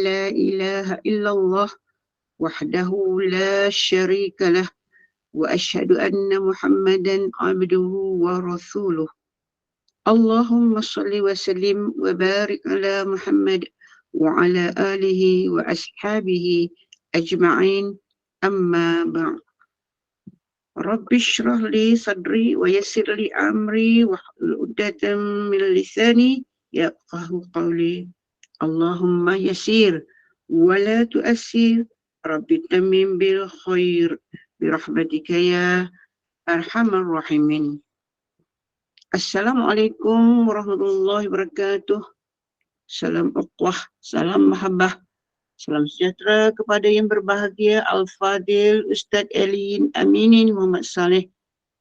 لا إله إلا الله وحده لا شريك له وأشهد أن محمدا عبده ورسوله اللهم صل وسلم وبارك على محمد وعلى آله وأصحابه أجمعين أما بعد رب اشرح لي صدري ويسر لي أمري واحلل عقدة من لساني يفقهوا قولي اللهم يسير ولا تؤسر رب تمم بالخير برحمتك يا أرحم الراحمين. Assalamualaikum warahmatullahi wabarakatuh. Salam ukhwah, salam mahabbah, salam sejahtera kepada yang berbahagia Al-Fadil Ustaz Elin Aminin Muhammad Saleh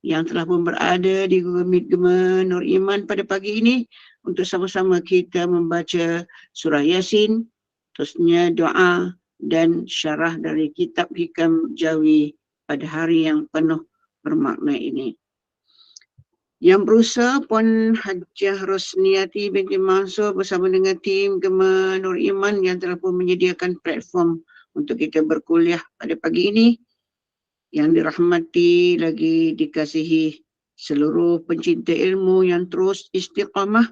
yang telah pun berada di Google Meet Gema Nur Iman pada pagi ini untuk sama-sama kita membaca surah Yasin, terusnya doa dan syarah dari kitab Hikam Jawi pada hari yang penuh bermakna ini. Yang berusaha Puan Hajjah Rosniati binti Mansur bersama dengan tim Gema Nur Iman yang telah pun menyediakan platform untuk kita berkuliah pada pagi ini. Yang dirahmati lagi dikasihi seluruh pencinta ilmu yang terus istiqamah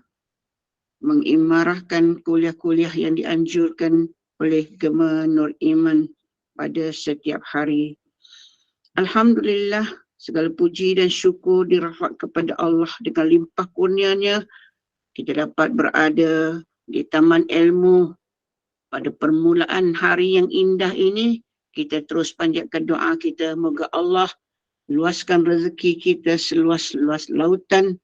mengimarahkan kuliah-kuliah yang dianjurkan oleh Gema Nur Iman pada setiap hari. Alhamdulillah, segala puji dan syukur dirahmat kepada Allah dengan limpah kurnianya kita dapat berada di taman ilmu pada permulaan hari yang indah ini. Kita terus panjatkan doa kita, moga Allah luaskan rezeki kita seluas-luas lautan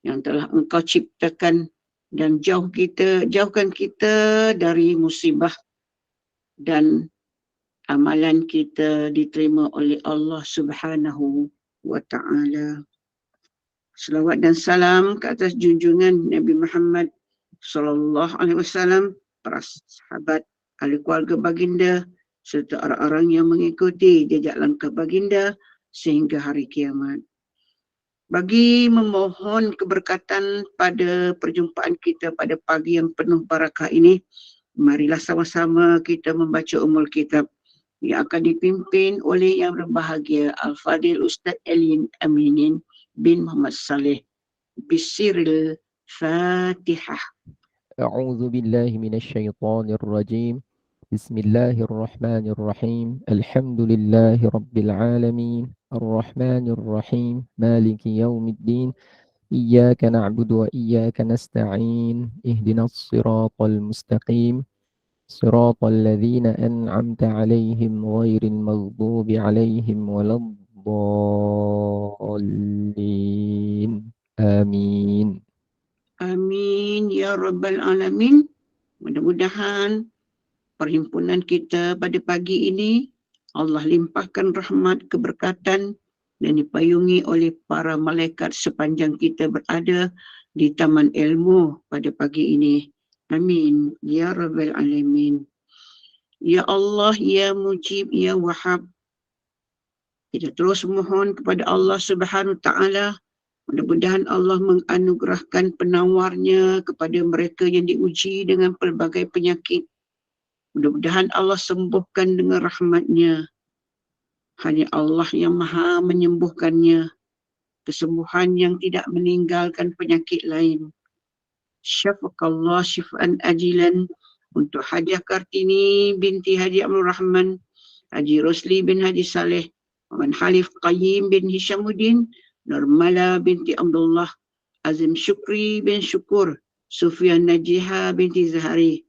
yang telah Engkau ciptakan dan jauhkan kita dari musibah dan amalan kita diterima oleh Allah Subhanahu wa ta'ala. Selawat dan salam ke atas junjungan Nabi Muhammad sallallahu alaihi wasallam, para sahabat, ahli keluarga baginda serta orang-orang yang mengikuti jejak langkah baginda sehingga hari kiamat. Bagi memohon keberkatan pada perjumpaan kita pada pagi yang penuh barakah ini, marilah sama-sama kita membaca Ummul Kitab yang akan dipimpin oleh yang berbahagia Al-Fadil Ustaz Elin Aminin bin Muhammad Saleh. Bisiril Fatihah. أعوذ بالله من الشيطان الرجيم بسم الله الرحمن الرحيم الحمد لله رب العالمين الرحمن الرحيم مالك يوم الدين إياك نعبد وإياك نستعين اهدنا الصراط المستقيم صراط الذين أنعمت عليهم غير المغضوب عليهم ولا الضالين آمين. Amin ya rabbal alamin. Mudah-mudahan perhimpunan kita pada pagi ini Allah limpahkan rahmat, keberkatan dan dipayungi oleh para malaikat sepanjang kita berada di taman ilmu pada pagi ini. Amin ya rabbal alamin. Ya Allah, ya Mujib, ya Wahhab, kita terus mohon kepada Allah Subhanahu wa ta'ala, mudah-mudahan Allah menganugerahkan penawarnya kepada mereka yang diuji dengan pelbagai penyakit. Mudah-mudahan Allah sembuhkan dengan rahmatnya. Hanya Allah yang maha menyembuhkannya. Kesembuhan yang tidak meninggalkan penyakit lain. Syafakallah syifaan ajilan untuk Hajiah Kartini binti Haji Abdul Rahman, Haji Rosli bin Haji Saleh, Muhammad Halif Qayyim bin Hishamuddin, Nurmala binti Abdullah, Azim Syukri bin Syukur, Sufyan Najiha binti Zahari,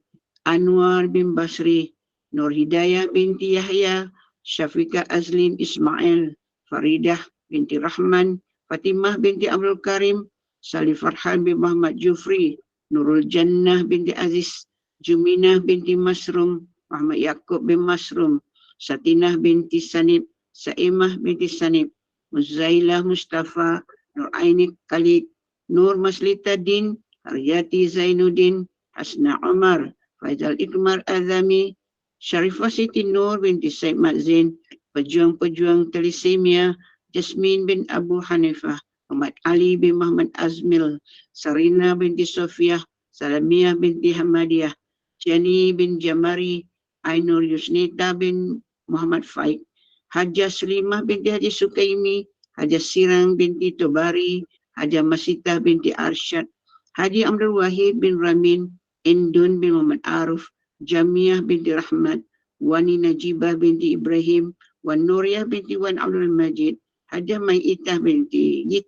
Anwar bin Basri, Nur Hidayah binti Yahya, Syafiqah Azlin Ismail, Faridah binti Rahman, Fatimah binti Abdul Karim, Salih Farhan bin Muhammad Jufri, Nurul Jannah binti Aziz, Juminah binti Masrum, Muhammad Yaakob bin Masrum, Satinah binti Sanib, Saimah binti Sanib, Muzailah Mustafa, Nur Aini Khalid, Nur Maslita Din, Haryati Zainuddin, Hasna Umar, Faizal Ikmar Azami, Sharifah Siti Nur binti Said Madzin, pejuang-pejuang talisemia, Jasmine bin Abu Hanifah, Muhammad Ali bin Muhammad Azmil, Sarina binti Sofiah, Salamiyah binti Hamadiyah, Jenny bin Jamari, Ainur Yusnita bin Muhammad Faik, Hajah Sulimah binti Haji Sukaimi, Hajah Sirang binti Tobari, Hajah Masita binti Arsyad, Haji Abdul Wahid bin Ramin, Indun bin Muhammad Arif, Jamiah binti Rahmat, Wani Najibah binti Ibrahim, Wan Nuriyah binti Wan Abdul Majid, Hajah Maitah binti Yit,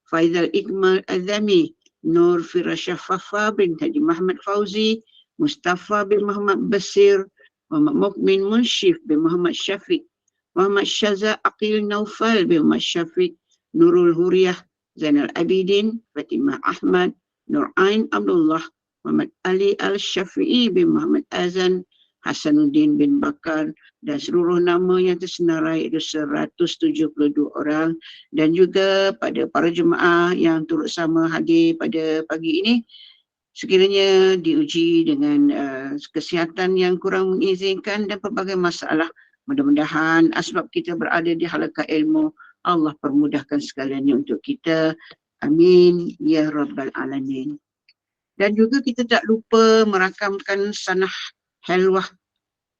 Faizal Ikmal Azami, Nur Firashah Fafa bin Haji Muhammad Fauzi, Mustafa bin Muhammad Basir, Muhammad Mukmin Munshif bin Muhammad Syafiq, Muhammad Syaza Aqil Naufal bin Muhammad Syafiq, Nurul Huriyah, Zainal Abidin, Fatimah Ahmad, Nur Ain Abdullah, Muhammad Ali Al-Syafi'i bin Muhammad Azan, Hasanuddin bin Bakar, dan seluruh nama yang tersenarai itu 172 orang, dan juga pada para jemaah yang turut sama hadir pada pagi ini, sekiranya diuji dengan kesihatan yang kurang mengizinkan dan pelbagai masalah, mudah-mudahan asbab kita berada di halaqah ilmu, Allah permudahkan segalanya untuk kita. Amin ya rabbal alamin. Dan juga kita tak lupa merakamkan sanah helwah.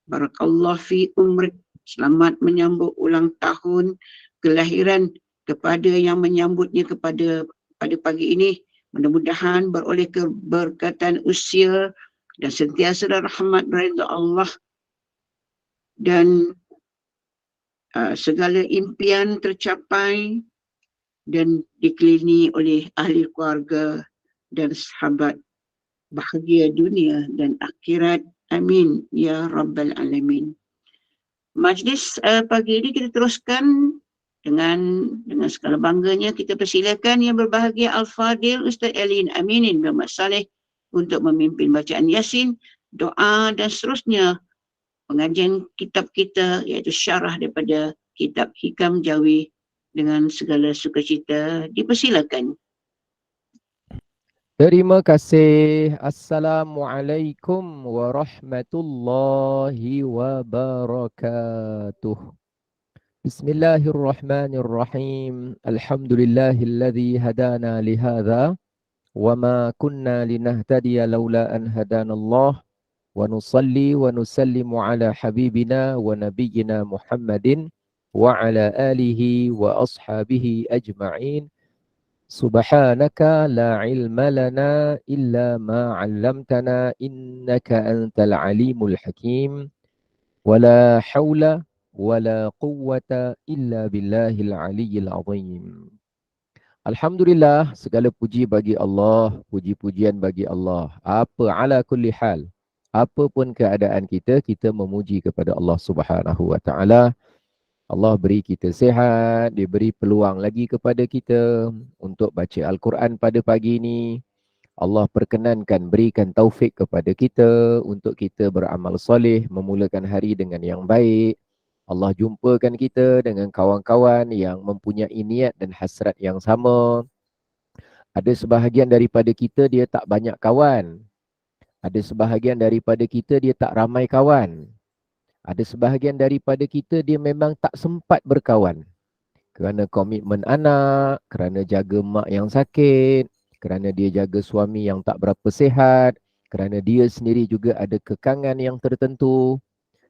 Barakallah fi umrik. Selamat menyambut ulang tahun kelahiran kepada yang menyambutnya pada pagi ini. Mudah-mudahan beroleh keberkatan usia dan sentiasa rahmat redha Allah, dan segala impian tercapai dan dikelilingi oleh ahli keluarga dan sahabat bahagia dunia dan akhirat. Amin ya rabbal alamin. Majlis pagi ini kita teruskan dengan segala bangganya kita persilakan yang berbahagia Al-Fadil Ustaz Elin Aminin bin Muhammad Saleh untuk memimpin bacaan Yasin, doa dan seterusnya pengajian kitab kita iaitu syarah daripada kitab Hikam Jawi. Dengan segala sukacita dipersilakan. Terima kasih. Assalamualaikum warahmatullahi wabarakatuh. Bismillahirrahmanirrahim. Alhamdulillahilladzi hadana lihadza wa ma kunna linahtadiya laula an hadanallah, wa nusalli wa nusallimu ala habibina wa nabiyyina Muhammadin wa ala alihi wa ashabihi ajma'in. Subhanaka la ilma lana illa ma 'allamtana innaka antal alimul hakim. Wala haula wala quwwata illa billahil aliyyil azim. Alhamdulillah, segala puji bagi Allah, puji-pujian bagi Allah. Apa ala kulli hal, apapun keadaan kita, kita memuji kepada Allah Subhanahu wa taala. Allah beri kita sihat, dia beri peluang lagi kepada kita untuk baca Al-Quran pada pagi ini. Allah perkenankan, berikan taufik kepada kita untuk kita beramal soleh, memulakan hari dengan yang baik. Allah jumpakan kita dengan kawan-kawan yang mempunyai niat dan hasrat yang sama. Ada sebahagian daripada kita dia tak banyak kawan. Ada sebahagian daripada kita dia tak ramai kawan. Ada sebahagian daripada kita dia memang tak sempat berkawan. Kerana komitmen anak, kerana jaga mak yang sakit, kerana dia jaga suami yang tak berapa sihat, kerana dia sendiri juga ada kekangan yang tertentu.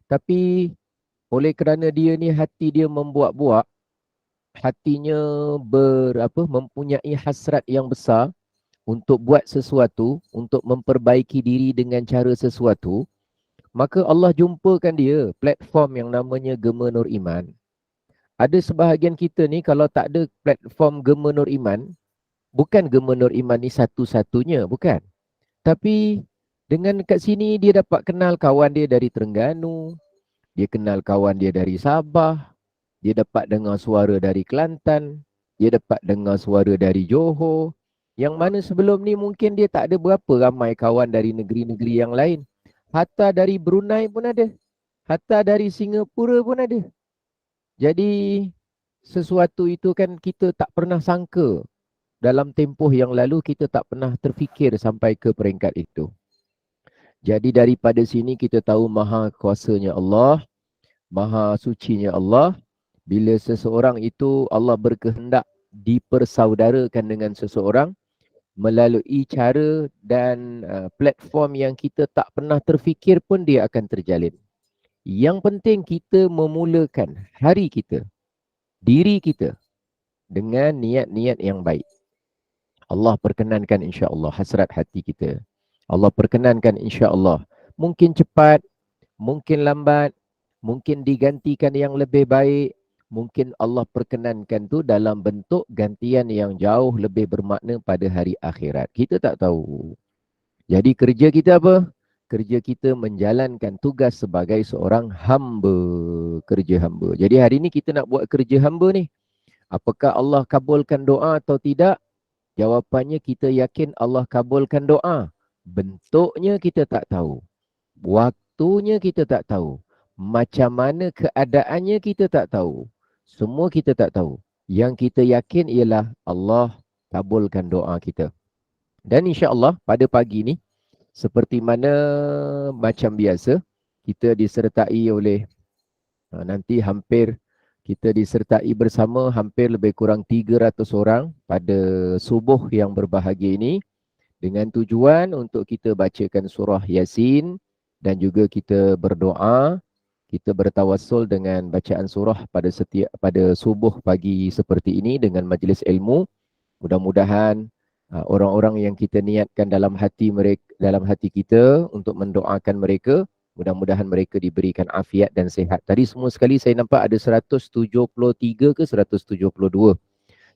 Tapi oleh kerana dia ni hati dia membuak-buak, hatinya mempunyai hasrat yang besar untuk buat sesuatu, untuk memperbaiki diri dengan cara sesuatu, maka Allah jumpakan dia platform yang namanya Gema Nur Iman. Ada sebahagian kita ni kalau tak ada platform Gema Nur Iman, bukan Gema Nur Iman ni satu-satunya, bukan. Tapi dengan kat sini dia dapat kenal kawan dia dari Terengganu, dia kenal kawan dia dari Sabah, dia dapat dengar suara dari Kelantan, dia dapat dengar suara dari Johor, yang mana sebelum ni mungkin dia tak ada berapa ramai kawan dari negeri-negeri yang lain. Hatta dari Brunei pun ada. Hatta dari Singapura pun ada. Jadi sesuatu itu kan kita tak pernah sangka. Dalam tempoh yang lalu kita tak pernah terfikir sampai ke peringkat itu. Jadi daripada sini kita tahu maha kuasanya Allah, maha sucinya Allah. Bila seseorang itu Allah berkehendak dipersaudarakan dengan seseorang, melalui cara dan platform yang kita tak pernah terfikir pun dia akan terjalin. Yang penting kita memulakan hari kita, diri kita dengan niat-niat yang baik. Allah perkenankan insya-Allah hasrat hati kita. Allah perkenankan insya-Allah. Mungkin cepat, mungkin lambat, mungkin digantikan yang lebih baik, mungkin Allah perkenankan tu dalam bentuk gantian yang jauh lebih bermakna pada hari akhirat. Kita tak tahu. Jadi kerja kita apa? Kerja kita menjalankan tugas sebagai seorang hamba, kerja hamba. Jadi hari ni kita nak buat kerja hamba ni. Apakah Allah kabulkan doa atau tidak? Jawapannya kita yakin Allah kabulkan doa. Bentuknya kita tak tahu. Waktunya kita tak tahu. Macam mana keadaannya kita tak tahu. Semua kita tak tahu. Yang kita yakin ialah Allah kabulkan doa kita. Dan insya-Allah pada pagi ni, seperti mana macam biasa, kita disertai oleh nanti hampir kita disertai bersama hampir lebih kurang 300 orang pada subuh yang berbahagia ini dengan tujuan untuk kita bacakan surah Yasin dan juga kita berdoa, kita bertawassul dengan bacaan surah pada subuh pagi seperti ini dengan majlis ilmu. Mudah-mudahan orang-orang yang kita niatkan dalam hati kita untuk mendoakan mereka, mudah-mudahan mereka diberikan afiat dan sihat. Tadi semua sekali saya nampak ada 173 ke 172.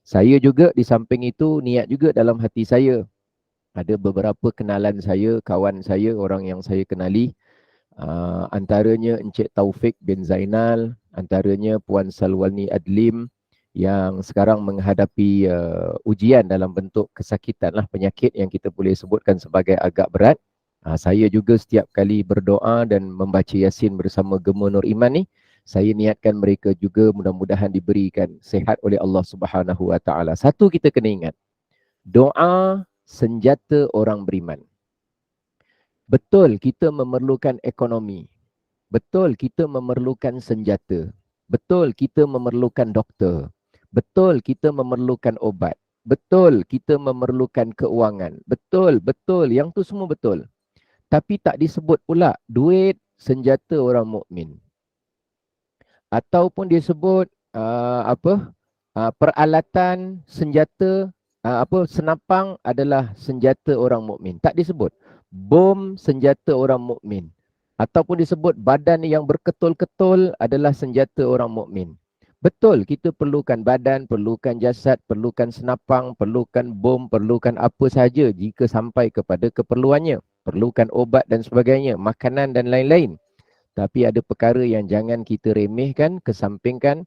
Saya juga di samping itu niat juga dalam hati saya. Ada beberapa kenalan saya, kawan saya, orang yang saya kenali. Antaranya Encik Taufik bin Zainal, antaranya Puan Salwani Adlim yang sekarang menghadapi ujian dalam bentuk kesakitan lah, penyakit yang kita boleh sebutkan sebagai agak berat. Saya juga setiap kali berdoa dan membaca Yasin bersama Gema Nur Iman ni, saya niatkan mereka juga mudah-mudahan diberikan sihat oleh Allah Subhanahu Wa Taala. Satu kita kena ingat, doa senjata orang beriman. Betul kita memerlukan ekonomi. Betul kita memerlukan senjata. Betul kita memerlukan doktor. Betul kita memerlukan obat. Betul kita memerlukan keuangan. Betul, yang tu semua betul. Tapi tak disebut pula duit senjata orang mukmin. Ataupun disebut peralatan senjata senapang adalah senjata orang mukmin. Tak disebut. Bom senjata orang mukmin. Ataupun disebut badan yang berketul-ketul adalah senjata orang mukmin. Betul, kita perlukan badan, perlukan jasad, perlukan senapang, perlukan bom, perlukan apa sahaja jika sampai kepada keperluannya. Perlukan obat dan sebagainya, makanan dan lain-lain. Tapi ada perkara yang jangan kita remehkan, kesampingkan.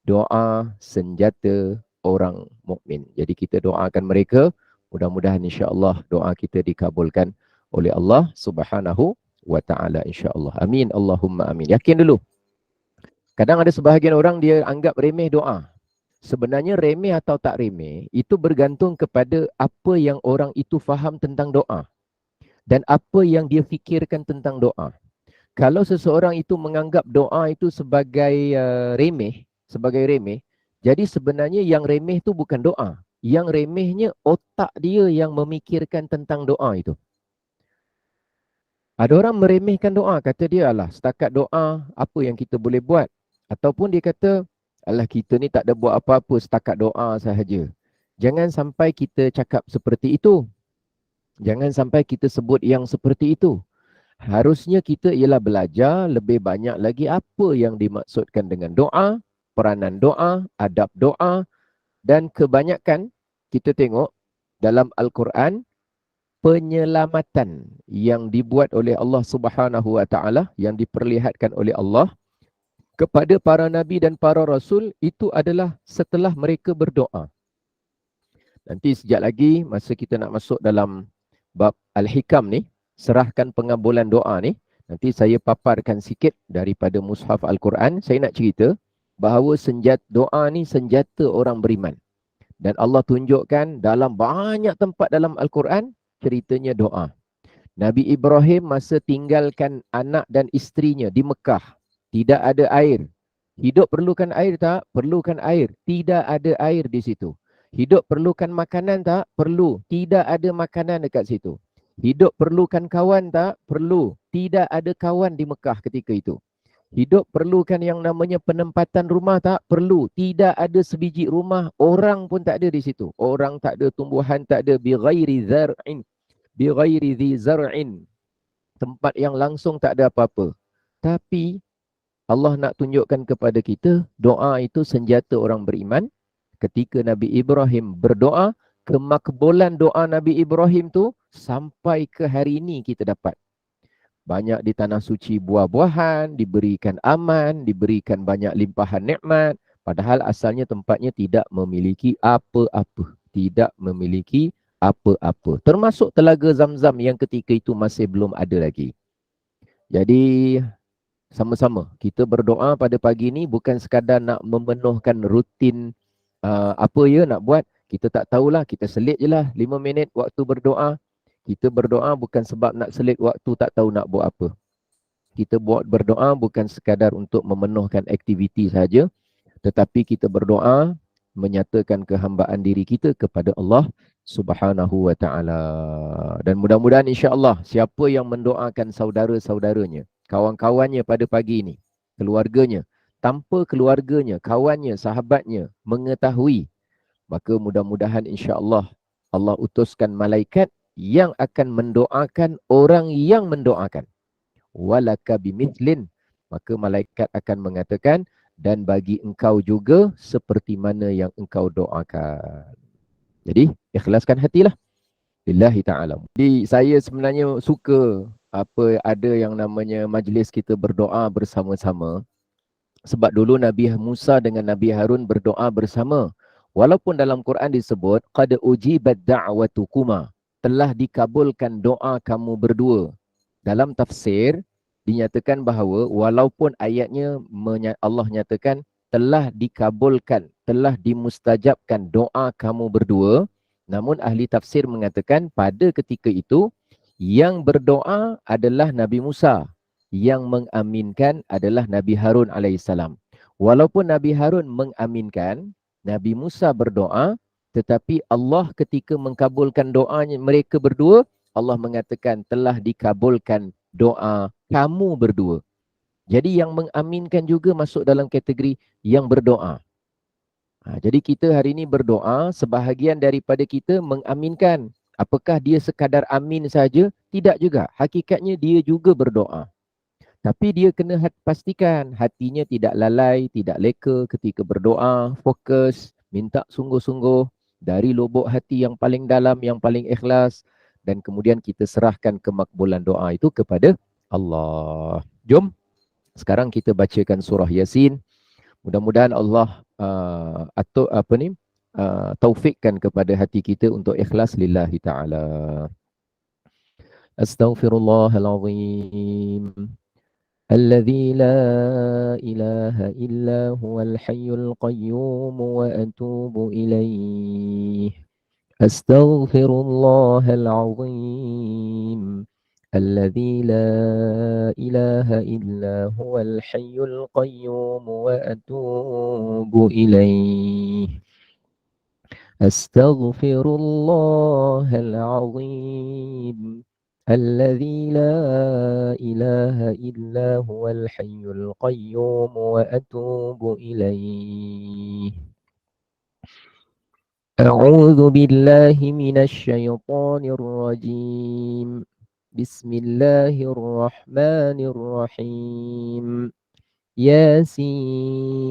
Doa senjata orang mukmin. Jadi kita doakan mereka, mudah-mudahan insya-Allah doa kita dikabulkan oleh Allah Subhanahu Wa Taala insya-Allah. Amin Allahumma amin. Yakin dulu. Kadang ada sebahagian orang dia anggap remeh doa. Sebenarnya remeh atau tak remeh itu bergantung kepada apa yang orang itu faham tentang doa dan apa yang dia fikirkan tentang doa. Kalau seseorang itu menganggap doa itu sebagai remeh, jadi sebenarnya yang remeh itu bukan doa. Yang remehnya otak dia yang memikirkan tentang doa itu. Ada orang meremehkan doa, kata dia, alah setakat doa, apa yang kita boleh buat? Ataupun dia kata, alah kita ni tak ada buat apa-apa, setakat doa sahaja. Jangan sampai kita cakap seperti itu. Jangan sampai kita sebut yang seperti itu. Harusnya kita ialah belajar lebih banyak lagi apa yang dimaksudkan dengan doa, peranan doa, adab doa, dan kebanyakan kita tengok dalam Al-Quran penyelamatan yang dibuat oleh Allah Subhanahu Wa Taala, yang diperlihatkan oleh Allah kepada para nabi dan para rasul itu adalah setelah mereka berdoa. Nanti sekejap lagi masa kita nak masuk dalam bab Al-Hikam ni, serahkan pengabulan doa ni, nanti saya paparkan sikit daripada mushaf Al-Quran. Saya nak cerita bahawa senjata doa ni senjata orang beriman. Dan Allah tunjukkan dalam banyak tempat dalam Al-Quran ceritanya doa. Nabi Ibrahim masa tinggalkan anak dan isterinya di Mekah, tidak ada air. Hidup perlukan air tak? Perlukan air. Tidak ada air di situ. Hidup perlukan makanan tak? Perlu. Tidak ada makanan dekat situ. Hidup perlukan kawan tak? Perlu. Tidak ada kawan di Mekah ketika itu. Hidup perlukan yang namanya penempatan rumah tak? Perlu. Tidak ada sebiji rumah. Orang pun tak ada di situ. Orang tak ada, tumbuhan tak ada. Bi ghairi zar'in. Bi ghairi dhi zar'in. Tempat yang langsung tak ada apa-apa. Tapi Allah nak tunjukkan kepada kita, doa itu senjata orang beriman. Ketika Nabi Ibrahim berdoa, kemakbulan doa Nabi Ibrahim tu sampai ke hari ini kita dapat. Banyak di tanah suci buah-buahan, diberikan aman, diberikan banyak limpahan nikmat. Padahal asalnya tempatnya tidak memiliki apa-apa. Tidak memiliki apa-apa. Termasuk telaga Zam-Zam yang ketika itu masih belum ada lagi. Jadi sama-sama kita berdoa pada pagi ini bukan sekadar nak memenuhkan rutin apa ya nak buat. Kita tak tahulah, kita selit je lah 5 minit waktu berdoa. Kita berdoa bukan sebab nak selit waktu tak tahu nak buat apa. Kita buat berdoa bukan sekadar untuk memenuhkan aktiviti saja, tetapi kita berdoa menyatakan kehambaan diri kita kepada Allah Subhanahu wa taala. Dan mudah-mudahan insya-Allah siapa yang mendoakan saudara-saudaranya, kawan-kawannya pada pagi ini, keluarganya, tanpa keluarganya, kawannya, sahabatnya mengetahui, maka mudah-mudahan insya-Allah Allah utuskan malaikat yang akan mendoakan orang yang mendoakan. Walaka bimithlin, maka malaikat akan mengatakan, dan bagi engkau juga seperti mana yang engkau doakan. Jadi ikhlaskan hatilah lillahi ta'ala. Jadi saya sebenarnya suka apa ada yang namanya majlis kita berdoa bersama-sama. Sebab dulu Nabi Musa dengan Nabi Harun berdoa bersama. Walaupun dalam Quran disebut qad ujibat da'watukuma, telah dikabulkan doa kamu berdua. Dalam tafsir dinyatakan bahawa walaupun ayatnya Allah nyatakan telah dikabulkan, telah dimustajabkan doa kamu berdua, namun ahli tafsir mengatakan pada ketika itu yang berdoa adalah Nabi Musa, yang mengaminkan adalah Nabi Harun alaihissalam. Walaupun Nabi Harun mengaminkan, Nabi Musa berdoa, tetapi Allah ketika mengkabulkan doanya mereka berdua, Allah mengatakan telah dikabulkan doa kamu berdua. Jadi yang mengaminkan juga masuk dalam kategori yang berdoa. Jadi kita hari ini berdoa, sebahagian daripada kita mengaminkan. Apakah dia sekadar amin saja? Tidak juga. Hakikatnya dia juga berdoa. Tapi dia kena pastikan hatinya tidak lalai, tidak leka ketika berdoa, fokus, minta sungguh-sungguh dari lubuk hati yang paling dalam, yang paling ikhlas, dan kemudian kita serahkan kemakbulan doa itu kepada Allah. Jom, sekarang kita bacakan surah Yasin. Mudah-mudahan Allah taufikkan kepada hati kita untuk ikhlas lillahi ta'ala. Astaghfirullahalazim. الذي لا إله إلا هو الحي القيوم وأتوب إليه أستغفر الله العظيم الذي لا إله إلا هو الحي القيوم وأتوب إليه أستغفر الله العظيم الذي لا إله إلا هو الحي القيوم وأتوب إليه أعوذ بالله من الشيطان الرجيم بسم الله الرحمن الرحيم ياسين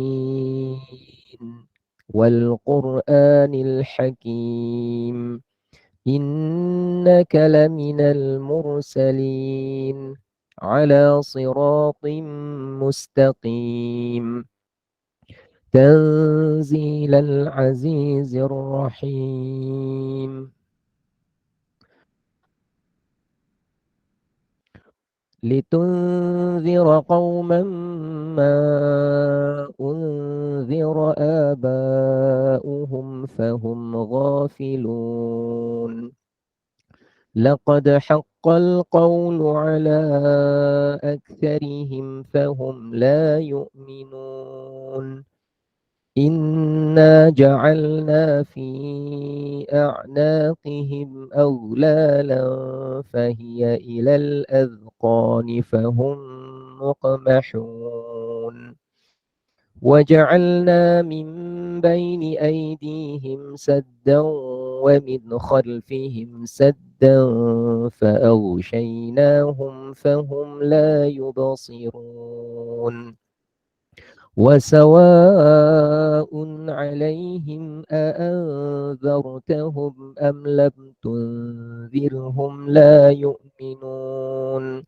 والقرآن الحكيم إنك لمن المرسلين على صراط مستقيم تنزيل العزيز الرحيم لتنذر قوما ما أنذر آباؤهم فهم غافلون لقد حق القول على أكثرهم فهم لا يؤمنون إنا جعلنا في أعناقهم أغلالا فهي إلى الأذقان فهم مقمحون وجعلنا من بين أيديهم سدا ومن خلفهم سدا فأغشيناهم فهم لا يبصرون وسواء عليهم أأنذرتهم أم لم تنذرهم لا يؤمنون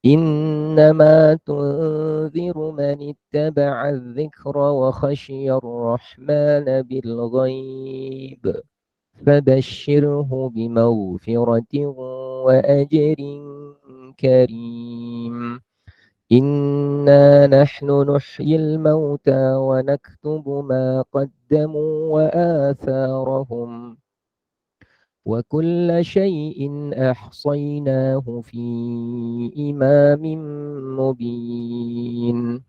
إنما تنذر من اتبع الذكر وخشي الرحمن بالغيب فبشره بمغفرة وأجر كريم إنا نحن نحيي الموتى ونكتب ما قدموا وآثارهم وكل شيء أحصيناه في إمام مبين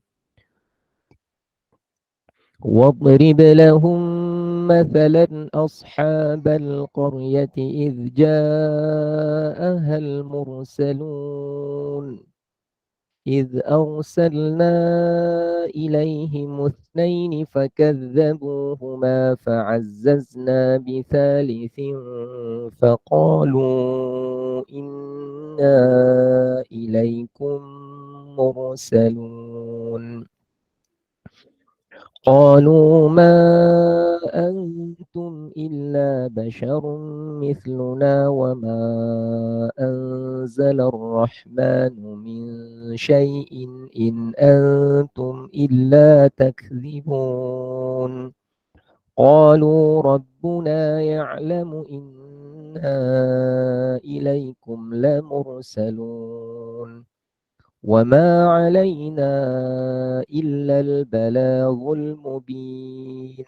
واضرب لهم مثلا أصحاب القرية إذ جاءها المرسلون إذ أرسلنا إليهم اثنين فكذبوهما فعززنا بثالث فقالوا إنا إليكم مرسلون قالوا ما أنتم إلا بشر مثلنا وما أنزل الرحمن من شيء إن أنتم إلا تكذبون قالوا ربنا يعلم إنا إليكم لمرسلون وما علينا إلا البلاغ المبين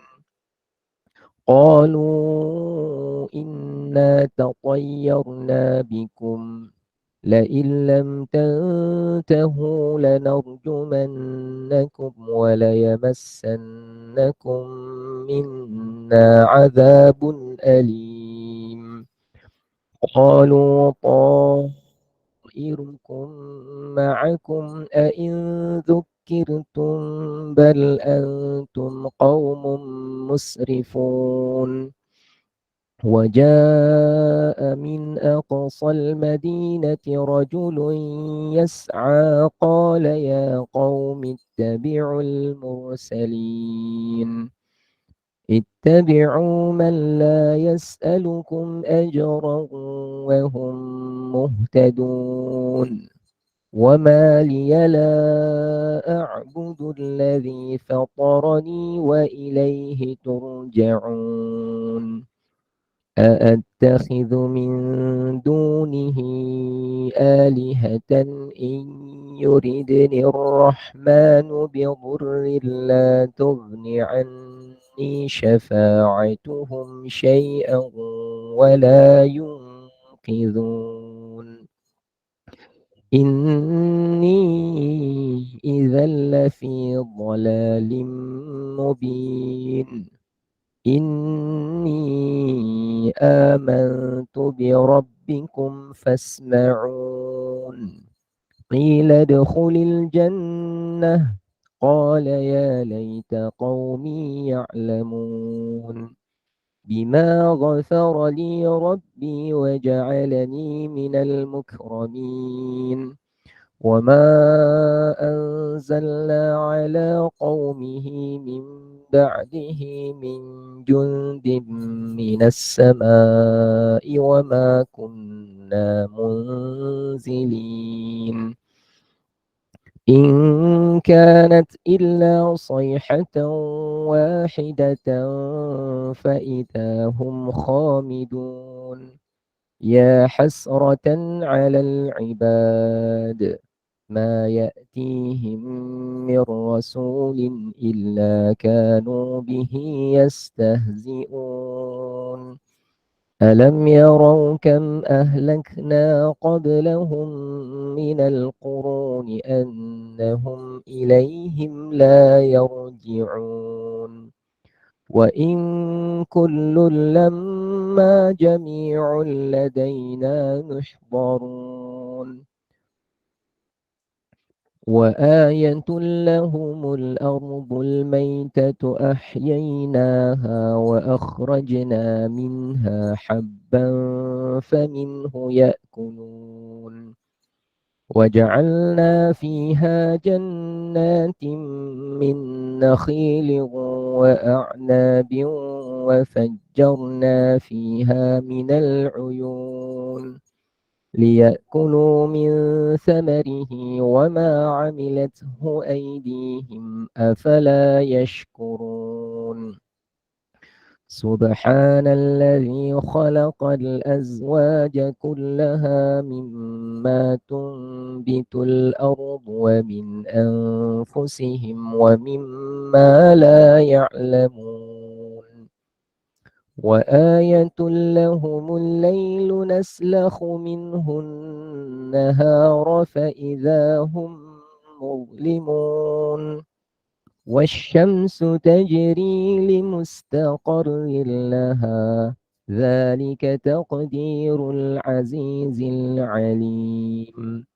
قالوا إنا تطيرنا بكم لئن لم تنتهوا لنرجمنكم وليمسنكم منا عذاب أليم قالوا طائركم معكم أئن ذكرتم بل أنتم قوم مسرفون وجاء من أقصى المدينة رجل يسعى قال يا قوم اتبعوا المرسلين اتبعوا من لا يسألكم أجرا وهم مهتدون وما لي لا أعبد الذي فطرني وإليه ترجعون أأتخذ من دونه آلهة إن يردني الرحمن بضر لا تغن عني شفاعتهم شيئا ولا ينقذون إني إذا لفي ضلال مبين إني آمنت بربكم فاسمعون قيل ادخل الجنة قال يا ليت قومي يعلمون بما غفر لي ربي وجعلني من المكرمين وما أنزلنا على قومه من بعده من جند من السماء وما كنا منزلين إن كانت إلا صيحة واحدة فإذا هم خامدون يا حسرة على العباد ما يأتيهم من رسول إلا كانوا به يستهزئون ألم يروا كم أهلكنا قبلهم من القرون أنهم إليهم لا يرجعون وإن كل لما جميع لدينا محضرون وآية لهم الأرض الميتة أحييناها وأخرجنا منها حبا فمنه يأكلون وجعلنا فيها جنات من نخيل وأعناب وفجرنا فيها من العيون ليأكلوا من ثمره وما عملته أيديهم أفلا يشكرون سبحان الذي خلق الأزواج كلها مما تنبت الأرض ومن أنفسهم ومما لا يعلمون وآية لهم الليل نسلخ منه النهار فإذا هم مظلمون والشمس تجري لمستقر لها ذلك تقدير العزيز العليم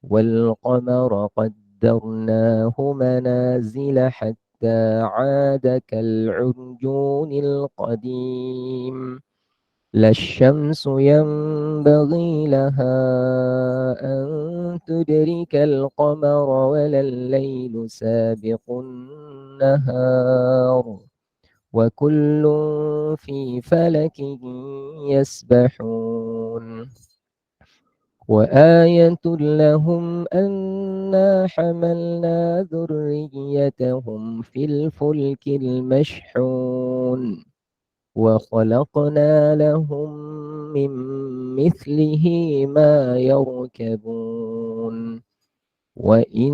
والقمر قدرناه منازل حتى عاد كالعرجون القديم لا الشمس ينبغي لها أن تدرك القمر ولا الليل سابق النهار وكل في فلك يسبحون وآية لهم أنا حملنا ذريتهم في الفلك المشحون وخلقنا لهم من مثله ما يركبون وإن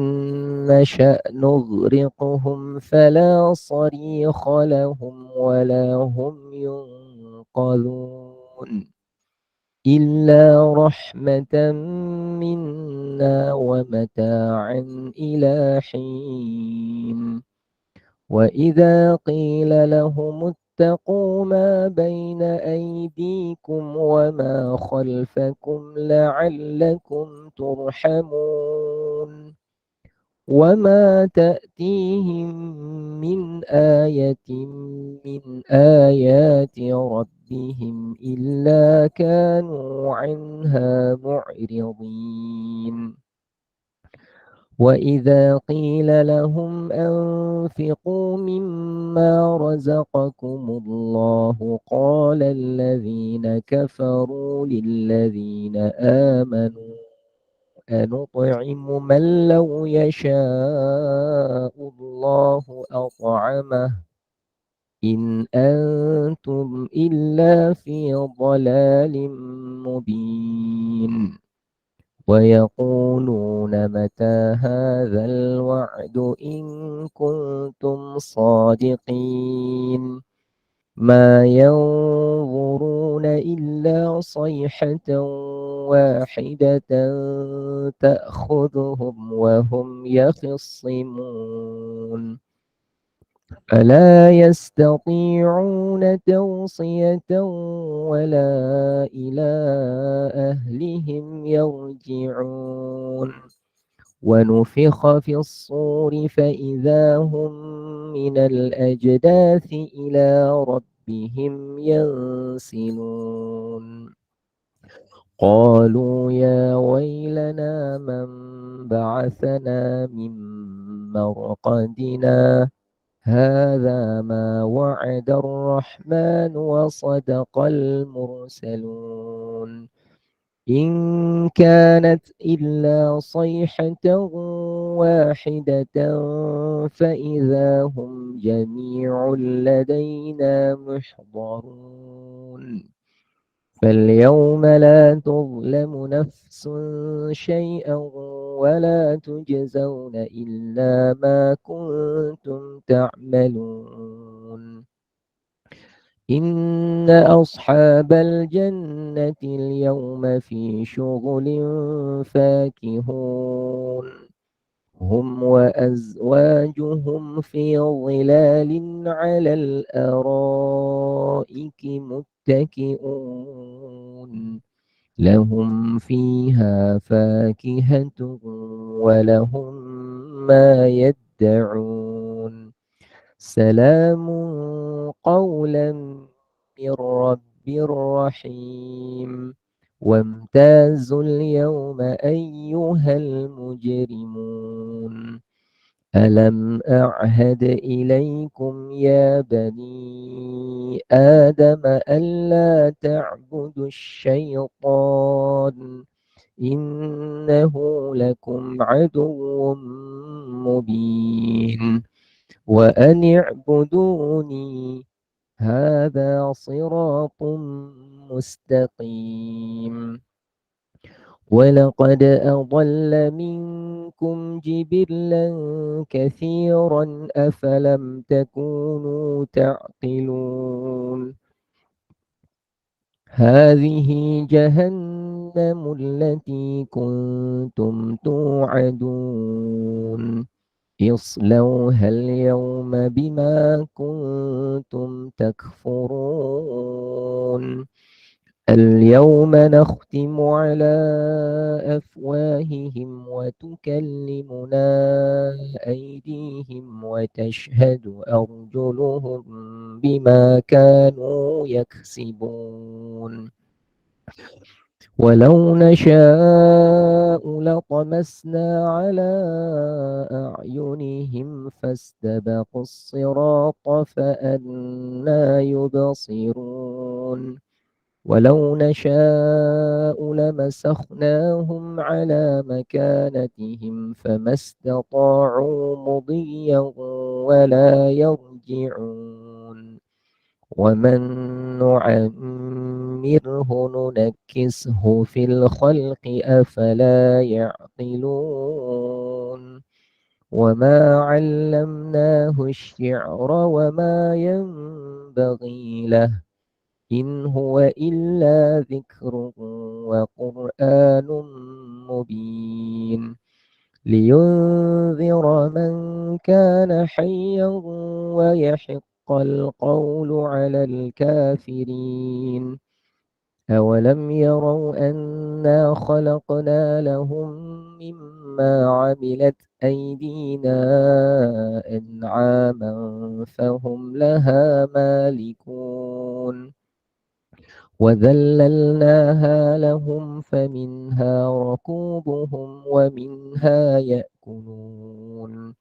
نشأ نغرقهم فلا صريخ لهم ولا هم ينقذون إلا رحمة منا ومتاعا إلى حين وإذا قيل لهم اتقوا ما بين أيديكم وما خلفكم لعلكم ترحمون وما تأتيهم من آية من آيات ربهم إلا كانوا عنها معرضين وإذا قيل لهم أنفقوا مما رزقكم الله قال الذين كفروا للذين آمنوا أنطعم من لو يشاء الله أطعمه إن أنتم إلا في ضلال مبين ويقولون متى هذا الوعد إن كنتم صادقين ما ينظرون إلا صيحة واحدة تأخذهم وهم يخصمون فلا يستطيعون توصية ولا إلى أهلهم يرجعون ونفخ في الصور فإذا هم من الأجداث إلى ربهم ينسلون قالوا يا ويلنا من بعثنا من مرقدنا هذا ما وعد الرحمن وصدق المرسلون إن كانت إلا صيحة واحدة فإذا هم جميع لدينا محضرون فاليوم لا تظلم نفس شيئا ولا تجزون إلا ما كنتم تعملون إن أصحاب الجنة اليوم في شغل فاكهون هم وأزواجهم في ظلال على الأرائك متكئون لهم فيها فاكهة ولهم ما يدعون سلام قولا من رب رحيم وامتازوا اليوم أيها المجرمون ألم أعهد إليكم يا بني آدم ألا تعبدوا الشيطان إنه لكم عدو مبين وأن اعبدوني هذا صراط مستقيم ولقد أضل منكم جبلا كثيرا أفلم تكونوا تعقلون هذه جهنم التي كنتم توعدون اصلوها اليوم بما كنتم تكفرون اليوم نختم على أفواههم وتكلمنا أيديهم وتشهد أرجلهم بما كانوا يكسبون ولو نشاء لطمسنا على أعينهم فاستبقوا الصراط فأنى يبصرون ولو نشاء لمسخناهم على مكانتهم فما استطاعوا مضيا ولا يرجعون ومن نعمره ننكسه في الخلق أفلا يعقلون وما علمناه الشعر وما ينبغي له إن هو إلا ذكر وقرآن مبين لينذر من كان حيا ويحق القول على الكافرين أولم يروا أنا خلقنا لهم مما عملت أيدينا أنعاما فهم لها مالكون وذللناها لهم فمنها ركوبهم ومنها يأكلون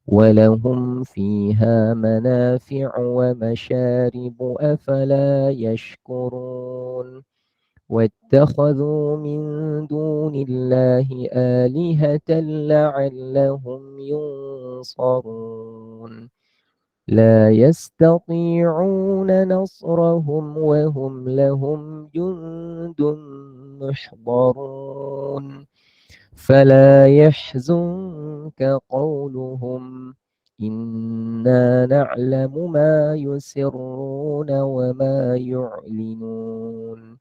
ولهم فيها منافع ومشارب أفلا يشكرون واتخذوا من دون الله آلهة لعلهم ينصرون لا يستطيعون نصرهم وهم لهم جند محضرون فلا يحزنك قولهم إنا نعلم ما يسرون وما يعلنون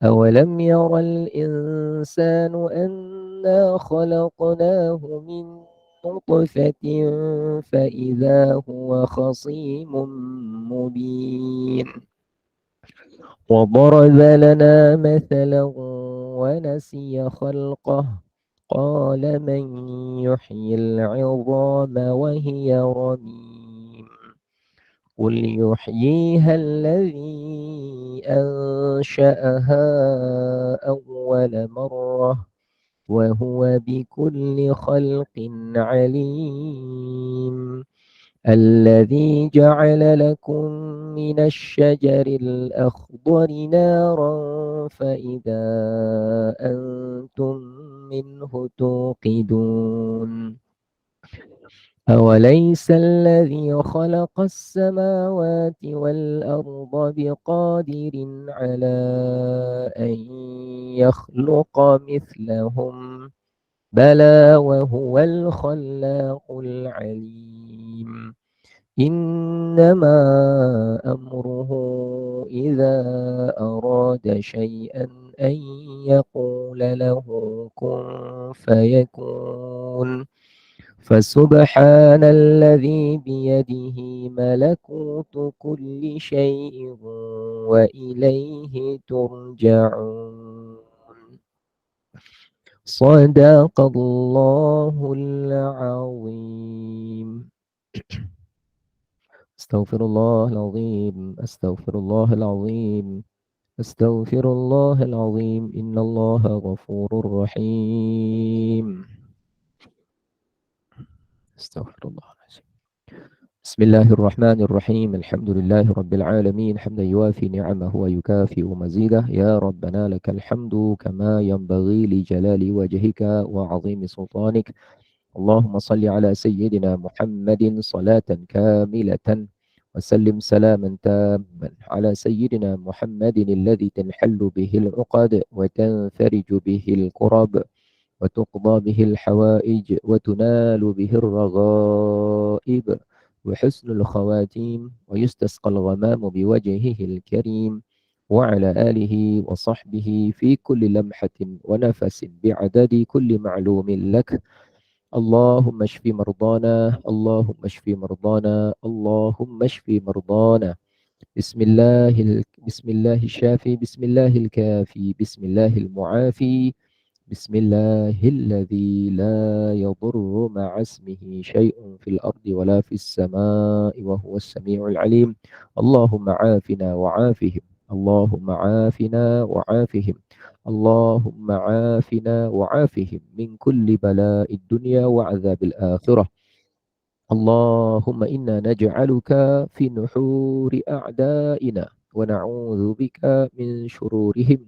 أولم ير الإنسان أنا خلقناه من نطفة فإذا هو خصيم مبين وضرب لنا مثلا ونسي خلقه قال من يحيي العظام وهي رميم قل يحييها الذي أنشأها أول مرة وهو بكل خلق عليم الذي جعل لكم من الشجر الأخضر نارا فإذا أنتم منه توقدون أوليس الذي خلق السماوات والأرض بقادر على أن يخلق مثلهم بلى وهو الخلاق العليم إنما أمره إذا أراد شيئا أن يقول له كن فيكون فسبحان الذي بيده ملكوت كل شيء وإليه ترجعون صدق الله العظيم أستغفر الله العظيم أستغفر الله العظيم أستغفر الله العظيم إن الله غفور رحيم أستغفر الله العظيم بسم الله الرحمن الرحيم الحمد لله رب العالمين حمدا يوافي نعمه ويكافئ مزيده يا ربنا لك الحمد كما ينبغي لجلال وجهك وعظيم سلطانك اللهم صل على سيدنا محمد صلاة كاملة وسلم سلاما تاما على سيدنا محمد الذي تنحل به العقد وتنفرج به الكرب وتقضى به الحوائج وتنال به الرغائب وحسن الخواتيم ويستسقى الغمام بوجهه الكريم وعلى آله وصحبه في كل لمحة ونفس بعدد كل معلوم لك اللهم اشف مرضانا اللهم اشف مرضانا اللهم اشف مرضانا بسم الله الشافي بسم الله الكافي بسم الله المعافي بسم الله الذي لا يضر مع اسمه شيء في الأرض ولا في السماء وهو السميع العليم اللهم عافنا وعافهم اللهم عافنا وعافهم اللهم عافنا وعافهم من كل بلاء الدنيا وعذاب الآخرة اللهم إنا نجعلك في نحور أعدائنا ونعوذ بك من شرورهم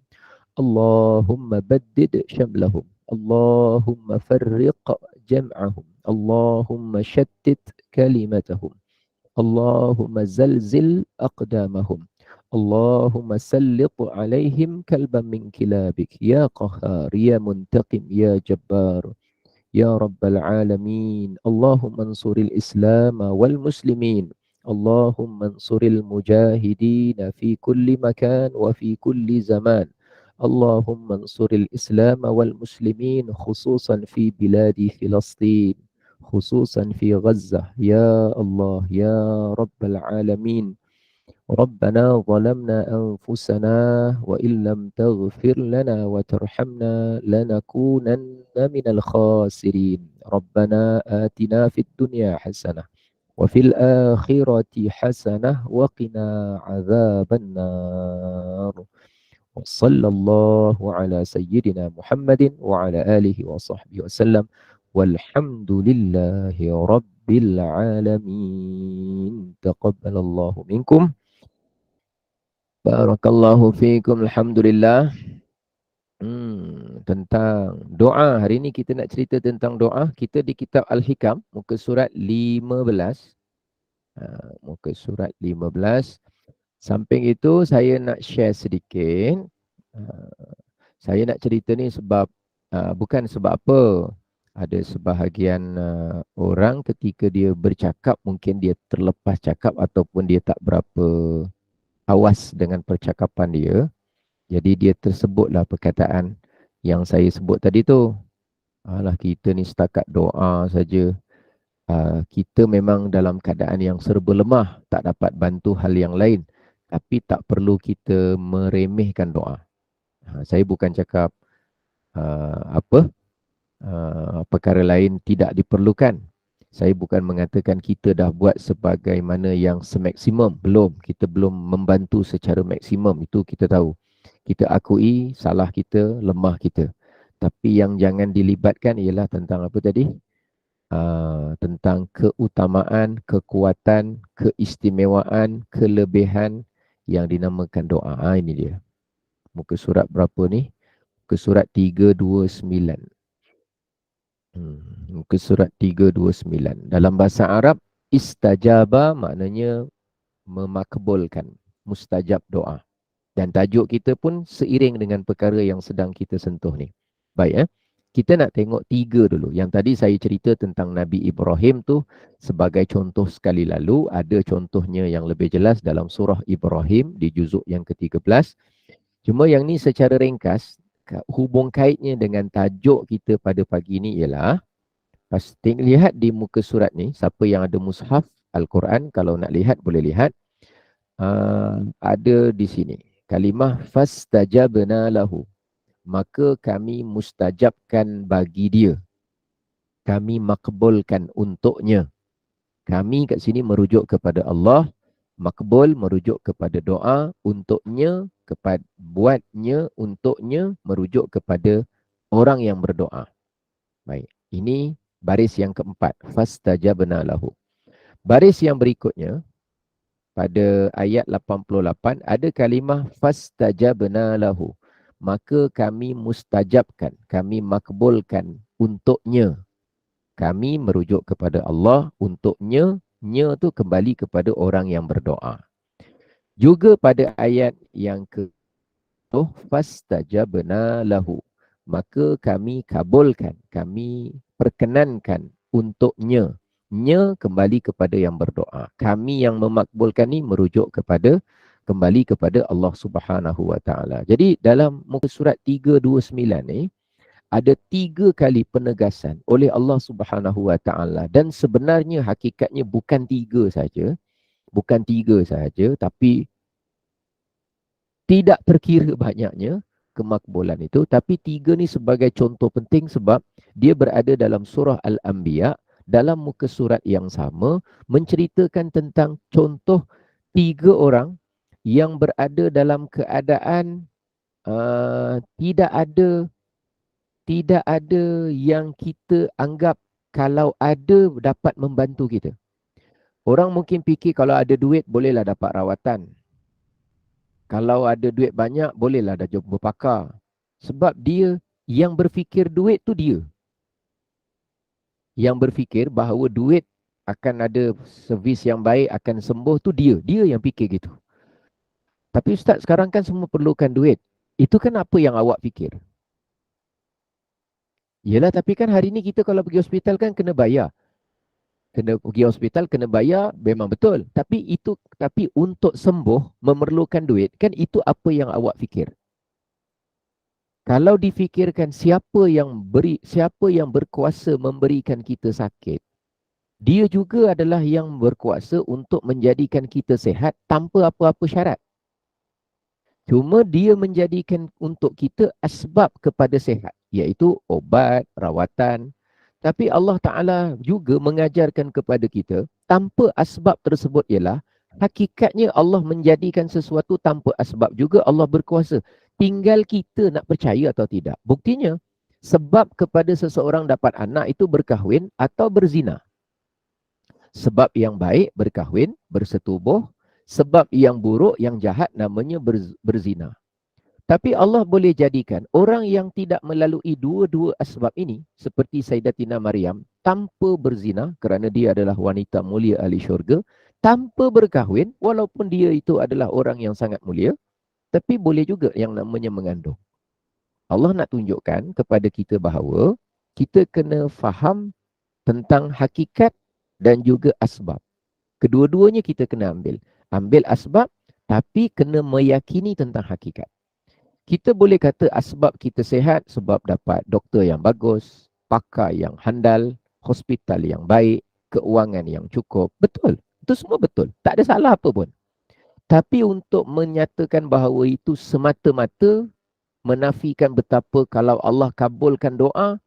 اللهم بدد شملهم اللهم فرق جمعهم اللهم شتت كلمتهم اللهم زلزل أقدامهم اللهم سلط عليهم كلبا من كلابك يا قهار يا منتقم يا جبار يا رب العالمين اللهم انصر الإسلام والمسلمين اللهم انصر المجاهدين في كل مكان وفي كل زمان اللهم انصر الإسلام والمسلمين خصوصا في بلاد فلسطين خصوصا في غزة يا الله يا رب العالمين ربنا ظلمنا أنفسنا وإن لم تغفر لنا وترحمنا لنكونن من الخاسرين ربنا آتنا في الدنيا حسنة وفي الآخرة حسنة وقنا عذاب النار وصلى الله على سيدنا محمد وعلى آله وصحبه وسلم والحمد لله رب العالمين تقبل الله منكم Barakallahu fiikum, alhamdulillah. Tentang doa, hari ini kita nak cerita tentang doa. Kita di kitab Al-Hikam, muka surat 15. Muka surat 15. Samping itu saya nak share sedikit. Saya nak cerita ni sebab, bukan sebab apa. Ada sebahagian orang ketika dia bercakap, mungkin dia terlepas cakap ataupun dia tak berapa awas dengan percakapan dia. Jadi dia tersebutlah perkataan yang saya sebut tadi tu. Alah, kita ni setakat doa saja. Kita memang dalam keadaan yang serba lemah, tak dapat bantu hal yang lain. Tapi tak perlu kita meremehkan doa. Saya bukan cakap perkara lain tidak diperlukan. Saya bukan mengatakan kita dah buat sebagaimana yang semaksimum. Belum. Kita belum membantu secara maksimum. Itu kita tahu. Kita akui salah kita, lemah kita. Tapi yang jangan dilibatkan ialah tentang apa tadi? Tentang keutamaan, kekuatan, keistimewaan, kelebihan yang dinamakan doa. Ini dia. Muka surat berapa ni? Muka surat 329. Muka surat 329. Dalam bahasa Arab, istajaba maknanya memakbulkan, mustajab doa. Dan tajuk kita pun seiring dengan perkara yang sedang kita sentuh ni. Baik, Kita nak tengok 3 dulu. Yang tadi saya cerita tentang Nabi Ibrahim tu sebagai contoh sekali lalu. Ada contohnya yang lebih jelas dalam surah Ibrahim di juzuk yang ke-13. Cuma yang ni secara ringkas, hubung kaitnya dengan tajuk kita pada pagi ni ialah, pasti lihat di muka surat ni, siapa yang ada mushaf Al-Quran, kalau nak lihat boleh lihat. Ada di sini kalimah fastajabna lahu, maka kami mustajabkan bagi dia, kami makbulkan untuknya. Kami kat sini merujuk kepada Allah, makbul merujuk kepada doa, untuknya kepada buatnya, untuknya merujuk kepada orang yang berdoa. Baik, ini baris yang keempat, fastajabna lahu. Baris yang berikutnya pada ayat 88 ada kalimah fastajabna lahu, maka kami mustajabkan, kami makbulkan untuknya. Kami merujuk kepada Allah, untuknya, nya tu kembali kepada orang yang berdoa. Juga pada ayat yang fastajabna lahu, maka kami kabulkan, kami perkenankan untuknya. Nya kembali kepada yang berdoa. Kami yang memakbulkan ni merujuk kepada, kembali kepada Allah Subhanahu Wa Taala. Jadi dalam muka surat 329 ni ada 3 kali penegasan oleh Allah Subhanahu Wa Taala, dan sebenarnya hakikatnya bukan 3 saja, bukan 3 saja, tapi tidak terkira banyaknya kemakbulan itu. Tapi 3 ni sebagai contoh penting sebab dia berada dalam surah Al-Anbiya, dalam muka surat yang sama, menceritakan tentang contoh 3 orang yang berada dalam keadaan tidak ada yang kita anggap kalau ada dapat membantu kita. Orang mungkin fikir kalau ada duit bolehlah dapat rawatan. Kalau ada duit banyak bolehlah dah jumpa pakar. Sebab dia yang berfikir duit tu dia. Yang berfikir bahawa duit akan ada servis yang baik, akan sembuh tu dia. Dia yang fikir gitu. Tapi Ustaz, sekarang kan semua perlukan duit. Itu kan apa yang awak fikir? Yelah, tapi kan hari ni kita kalau pergi hospital kan kena bayar. Kena pergi hospital, kena bayar, memang betul. Tapi untuk sembuh memerlukan duit, kan itu apa yang awak fikir? Kalau difikirkan siapa yang berkuasa memberikan kita sakit, dia juga adalah yang berkuasa untuk menjadikan kita sehat tanpa apa-apa syarat. Cuma dia menjadikan untuk kita asbab kepada sehat, iaitu obat, rawatan. Tapi Allah Ta'ala juga mengajarkan kepada kita, tanpa asbab tersebut ialah, hakikatnya Allah menjadikan sesuatu tanpa asbab juga Allah berkuasa. Tinggal kita nak percaya atau tidak. Buktinya, sebab kepada seseorang dapat anak itu berkahwin atau berzina. Sebab yang baik berkahwin, bersetubuh. Sebab yang buruk, yang jahat namanya berzina. Tapi Allah boleh jadikan orang yang tidak melalui dua-dua asbab ini, seperti Sayyidatina Maryam, tanpa berzina kerana dia adalah wanita mulia ahli syurga, tanpa berkahwin walaupun dia itu adalah orang yang sangat mulia, tapi boleh juga yang namanya mengandung. Allah nak tunjukkan kepada kita bahawa kita kena faham tentang hakikat dan juga asbab. Kedua-duanya kita kena ambil. Ambil asbab, tapi kena meyakini tentang hakikat. Kita boleh kata asbab kita sehat sebab dapat doktor yang bagus, pakar yang handal, hospital yang baik, keuangan yang cukup. Betul. Itu semua betul. Tak ada salah apa pun. Tapi untuk menyatakan bahawa itu semata-mata menafikan betapa kalau Allah kabulkan doa,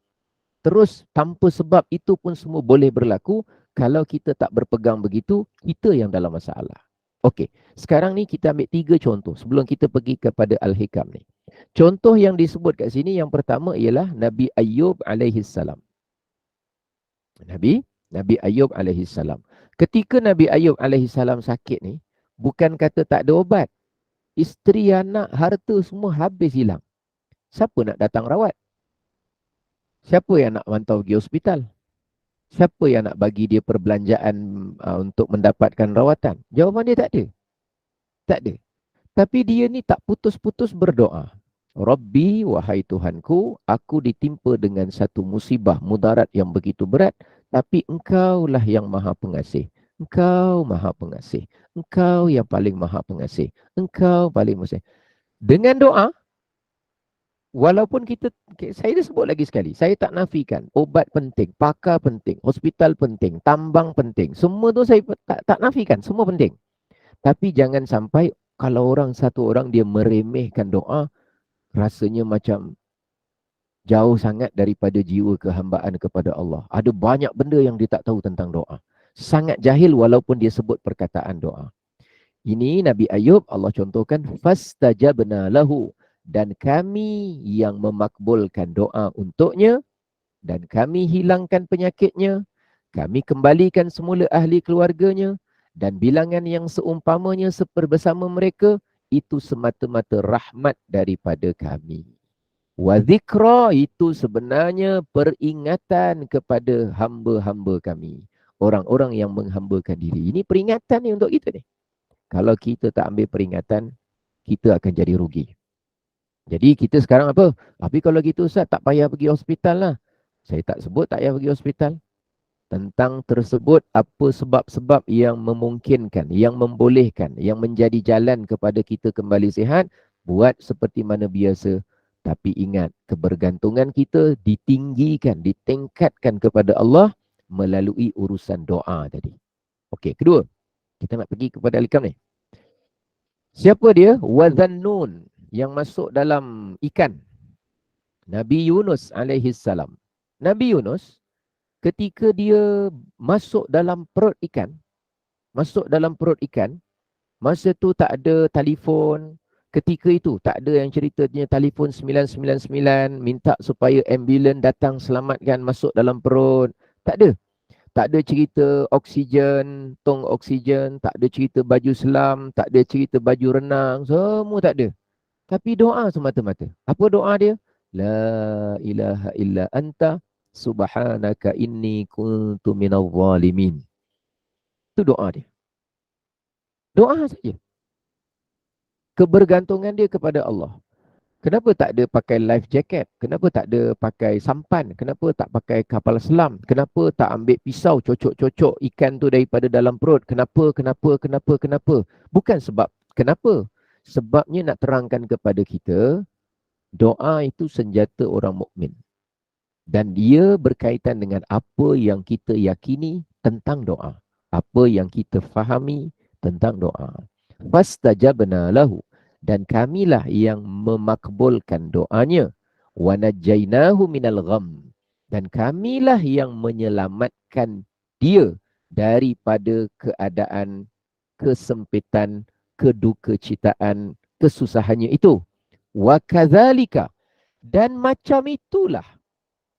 terus tanpa sebab itu pun semua boleh berlaku, kalau kita tak berpegang begitu, kita yang dalam masalah. Okey, sekarang ni kita ambil 3 contoh sebelum kita pergi kepada Al-Hikam ni. Contoh yang disebut kat sini, yang pertama ialah Nabi Ayyub alaihi salam. Nabi Ayyub alaihi salam. Ketika Nabi Ayyub alaihi salam sakit ni, bukan kata tak ada obat. Isteri, anak, harta semua habis hilang. Siapa nak datang rawat? Siapa yang nak mantau pergi hospital? Siapa yang nak bagi dia perbelanjaan untuk mendapatkan rawatan? Jawapan dia tak ada. Tak ada. Tapi dia ni tak putus-putus berdoa. Rabbi, wahai Tuhanku, aku ditimpa dengan satu musibah mudarat yang begitu berat, tapi engkaulah yang maha pengasih. Engkau maha pengasih. Engkau yang paling maha pengasih. Engkau paling pengasih. Dengan doa, walaupun saya dah sebut lagi sekali, saya tak nafikan obat penting, pakar penting, hospital penting, tambang penting. Semua tu saya tak nafikan, semua penting. Tapi jangan sampai kalau satu orang dia meremehkan doa, rasanya macam jauh sangat daripada jiwa kehambaan kepada Allah. Ada banyak benda yang dia tak tahu tentang doa. Sangat jahil walaupun dia sebut perkataan doa. Ini Nabi Ayub, Allah contohkan, fastajabna lahu, dan kami yang memakbulkan doa untuknya, dan kami hilangkan penyakitnya, kami kembalikan semula ahli keluarganya, dan bilangan yang seumpamanya bersama mereka, itu semata-mata rahmat daripada kami. Wa zikra, itu sebenarnya peringatan kepada hamba-hamba kami. Orang-orang yang menghambakan diri. Ini peringatan ni untuk kita ni. Kalau kita tak ambil peringatan, kita akan jadi rugi. Jadi kita sekarang apa? Tapi kalau gitu Ustaz, tak payah pergi hospital lah. Saya tak sebut tak payah pergi hospital. Tentang tersebut apa sebab-sebab yang memungkinkan, yang membolehkan, yang menjadi jalan kepada kita kembali sihat, buat seperti mana biasa. Tapi ingat, kebergantungan kita ditinggikan, ditingkatkan kepada Allah melalui urusan doa tadi. Okey, kedua, kita nak pergi kepada Al-Ikam ni. Siapa dia? Wazannun, yang masuk dalam ikan. Nabi Yunus alaihi salam. Nabi Yunus ketika dia masuk dalam perut ikan, masa tu tak ada telefon. Ketika itu tak ada yang ceritanya telefon 999 minta supaya ambulans datang selamatkan masuk dalam perut. Tak ada. Tak ada cerita oksigen, tong oksigen, tak ada cerita baju selam, tak ada cerita baju renang, semua tak ada. Tapi doa semata-mata. Apa doa dia? La ilaha illa anta subhanaka inni kuntu minal zalimin. Itu doa dia. Doa saja. Kebergantungan dia kepada Allah. Kenapa tak ada pakai life jacket? Kenapa tak ada pakai sampan? Kenapa tak pakai kapal selam? Kenapa tak ambil pisau cocok-cocok ikan tu daripada dalam perut? Kenapa? Bukan sebab kenapa. Sebabnya nak terangkan kepada kita, doa itu senjata orang mukmin. Dan dia berkaitan dengan apa yang kita yakini tentang doa. Apa yang kita fahami tentang doa. Fastajabna lahu, dan kamilah yang memakbulkan doanya. Wa najjainahu minal gham, dan kamilah yang menyelamatkan dia daripada keadaan kesempitan, kedukecitaan, kesusahannya itu. Wa kadzalika, dan macam itulah,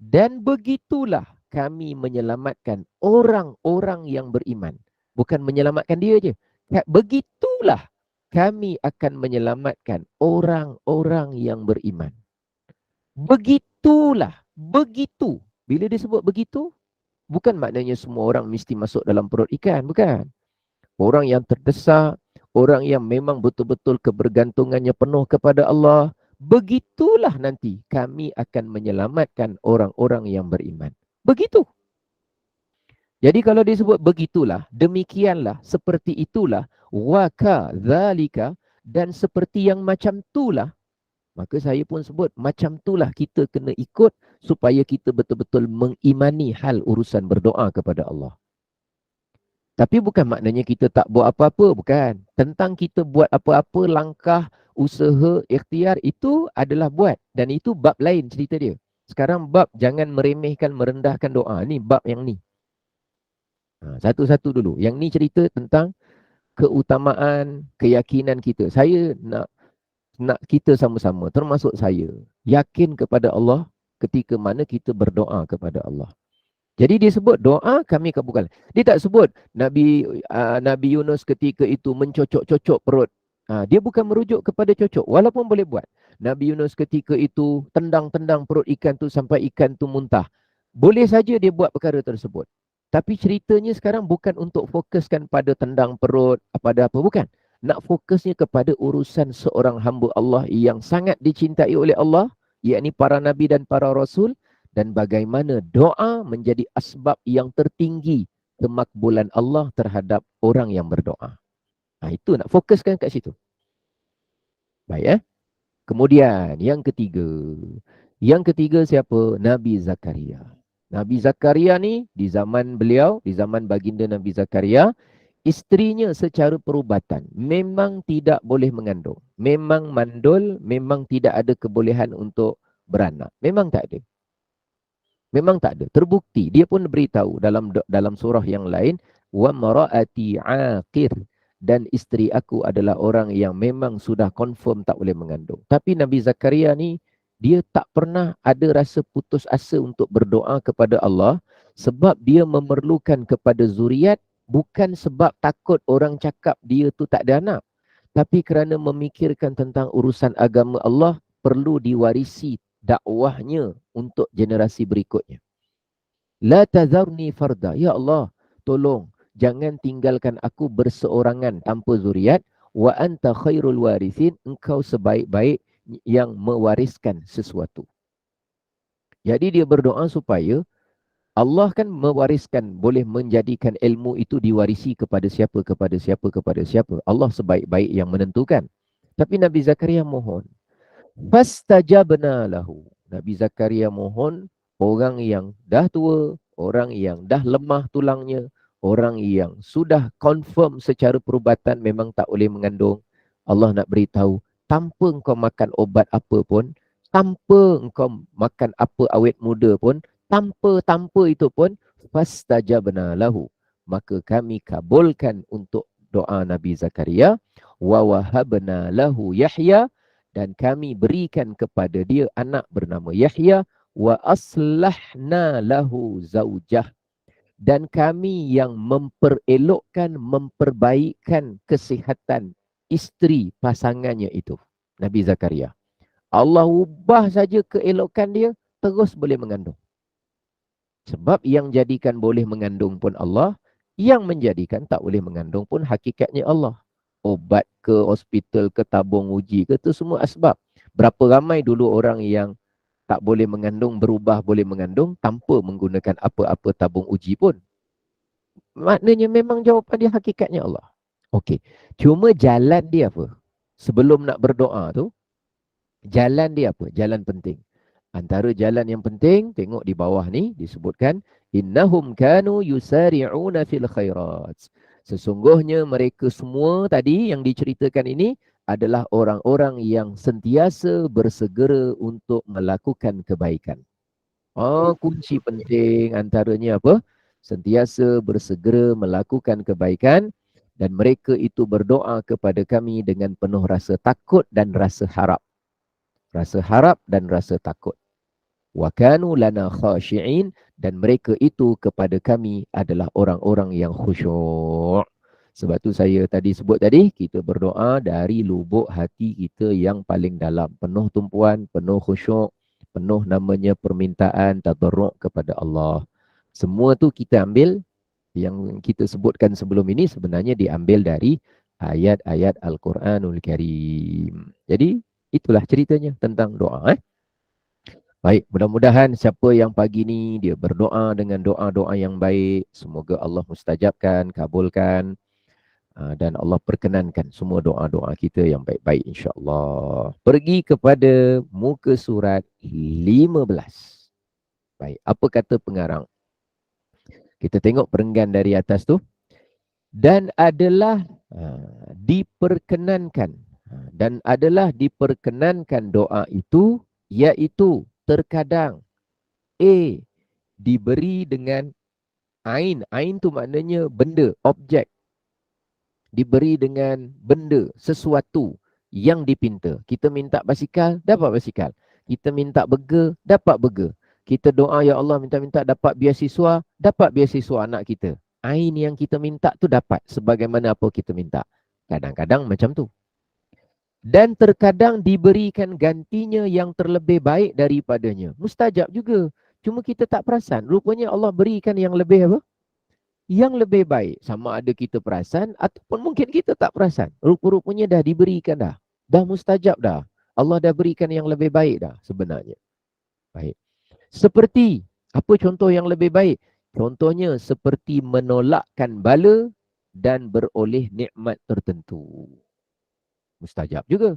dan begitulah kami menyelamatkan orang-orang yang beriman. Bukan menyelamatkan dia je. Begitulah kami akan menyelamatkan orang-orang yang beriman. Begitulah, begitu. Bila disebut begitu, bukan maknanya semua orang mesti masuk dalam perut ikan, bukan. Orang yang terdesak, orang yang memang betul-betul kebergantungannya penuh kepada Allah, begitulah nanti kami akan menyelamatkan orang-orang yang beriman. Begitu. Jadi kalau disebut begitulah, demikianlah, seperti itulah, wa kadzalika, dan seperti yang macam itulah, maka saya pun sebut macam itulah kita kena ikut supaya kita betul-betul mengimani hal urusan berdoa kepada Allah. Tapi bukan maknanya kita tak buat apa-apa, bukan. Tentang kita buat apa-apa, langkah, usaha, ikhtiar, itu adalah buat. Dan itu bab lain cerita dia. Sekarang bab jangan meremehkan, merendahkan doa. Ni bab yang ni. Satu-satu dulu. Yang ni cerita tentang keutamaan, keyakinan kita. Saya nak kita sama-sama, termasuk saya, yakin kepada Allah ketika mana kita berdoa kepada Allah. Jadi dia sebut doa kami kabulkan. Dia tak sebut Nabi Yunus ketika itu mencocok-cocok perut. Dia bukan merujuk kepada cocok, walaupun boleh buat. Nabi Yunus ketika itu tendang-tendang perut ikan tu sampai ikan tu muntah. Boleh saja dia buat perkara tersebut. Tapi ceritanya sekarang bukan untuk fokuskan pada tendang perut, pada apa, bukan. nak fokusnya kepada urusan seorang hamba Allah yang sangat dicintai oleh Allah, yakni para nabi dan para rasul, dan bagaimana doa menjadi asbab yang tertinggi kemakbulan Allah terhadap orang yang berdoa. Itu nak fokuskan kat situ. Baik. Kemudian yang ketiga. Yang ketiga siapa? Nabi Zakaria. Nabi Zakaria ni di zaman beliau, di zaman baginda Nabi Zakaria, isterinya secara perubatan memang tidak boleh mengandung. Memang mandul, memang tidak ada kebolehan untuk beranak. Memang tak ada. Memang tak ada. Terbukti. Dia pun beritahu dalam surah yang lain, wa mara'ati aqir, dan isteri aku adalah orang yang memang sudah confirm tak boleh mengandung. Tapi Nabi Zakaria ni, dia tak pernah ada rasa putus asa untuk berdoa kepada Allah sebab dia memerlukan kepada zuriat, bukan sebab takut orang cakap dia tu tak ada anak, tapi kerana memikirkan tentang urusan agama Allah perlu diwarisi dakwahnya untuk generasi berikutnya. La tazarni farda. Ya Allah, tolong jangan tinggalkan aku berseorangan tanpa zuriat. Wa anta khairul warithin. Engkau sebaik-baik yang mewariskan sesuatu. Jadi dia berdoa supaya Allah kan mewariskan, boleh menjadikan ilmu itu diwarisi kepada siapa, kepada siapa, kepada siapa. Allah sebaik-baik yang menentukan. Tapi Nabi Zakaria mohon. Fastajabna lahu. Nabi Zakaria mohon, orang yang dah tua, orang yang dah lemah tulangnya, orang yang sudah confirm secara perubatan memang tak boleh mengandung. Allah nak beritahu, tanpa engkau makan obat apa pun, tanpa engkau makan apa awet muda pun, tanpa itu pun, fastajabna lahu. Maka kami kabulkan untuk doa Nabi Zakaria. Wa wahabna lahu Yahya, dan kami berikan kepada dia anak bernama Yahya. Wa aslahna lahu zaujah, dan kami yang memperelokkan, memperbaikkan kesihatan isteri pasangannya itu, Nabi Zakaria. Allah ubah saja keelokan dia, terus boleh mengandung. Sebab yang jadikan boleh mengandung pun Allah, yang menjadikan tak boleh mengandung pun hakikatnya Allah. Obat ke, hospital ke, tabung uji ke, itu semua asbab. Berapa ramai dulu orang yang tak boleh mengandung berubah boleh mengandung tanpa menggunakan apa-apa tabung uji pun. Maknanya memang jawapan dia hakikatnya Allah. Okey. Cuma jalan dia apa? Sebelum nak berdoa tu, jalan dia apa? Jalan penting. Antara jalan yang penting, tengok di bawah ni disebutkan, innahum kanu yusari'una fil khairat. Sesungguhnya mereka semua tadi yang diceritakan ini adalah orang-orang yang sentiasa bersegera untuk melakukan kebaikan. Kunci penting antaranya apa? Sentiasa bersegera melakukan kebaikan, dan mereka itu berdoa kepada kami dengan penuh rasa takut dan rasa harap. Rasa harap dan rasa takut. Wa kanu lana khashi'in, dan mereka itu kepada kami adalah orang-orang yang khusyuk. Sebab tu saya tadi sebut tadi, kita berdoa dari lubuk hati kita yang paling dalam. Penuh tumpuan, penuh khusyuk, penuh namanya permintaan, tadarruk kepada Allah. Semua tu kita ambil, yang kita sebutkan sebelum ini sebenarnya diambil dari ayat-ayat Al-Quranul Karim. Jadi, itulah ceritanya tentang doa. Baik, mudah-mudahan siapa yang pagi ni dia berdoa dengan doa-doa yang baik, semoga Allah mustajabkan, kabulkan, dan Allah perkenankan semua doa-doa kita yang baik-baik insya-Allah. Pergi kepada muka surat 15. Baik, apa kata pengarang? Kita tengok perenggan dari atas tu. Dan adalah diperkenankan. Dan adalah diperkenankan doa itu, iaitu terkadang diberi dengan ain. Ain tu maknanya benda, objek. Diberi dengan benda, sesuatu yang dipinta. Kita minta basikal, dapat basikal. Kita minta burger, dapat burger. Kita doa, ya Allah, minta-minta dapat beasiswa, dapat beasiswa anak kita. Ain yang kita minta tu dapat sebagaimana apa kita minta. Kadang-kadang macam tu. Dan terkadang diberikan gantinya yang terlebih baik daripadanya. Mustajab juga. Cuma kita tak perasan. Rupanya Allah berikan yang lebih apa? yang lebih baik. Sama ada kita perasan ataupun mungkin kita tak perasan. Rupa-rupanya dah diberikan dah. Dah mustajab dah. Allah dah berikan yang lebih baik dah sebenarnya. Baik. Seperti, apa contoh yang lebih baik? Contohnya seperti menolakkan bala dan beroleh nikmat tertentu. Mustajab juga.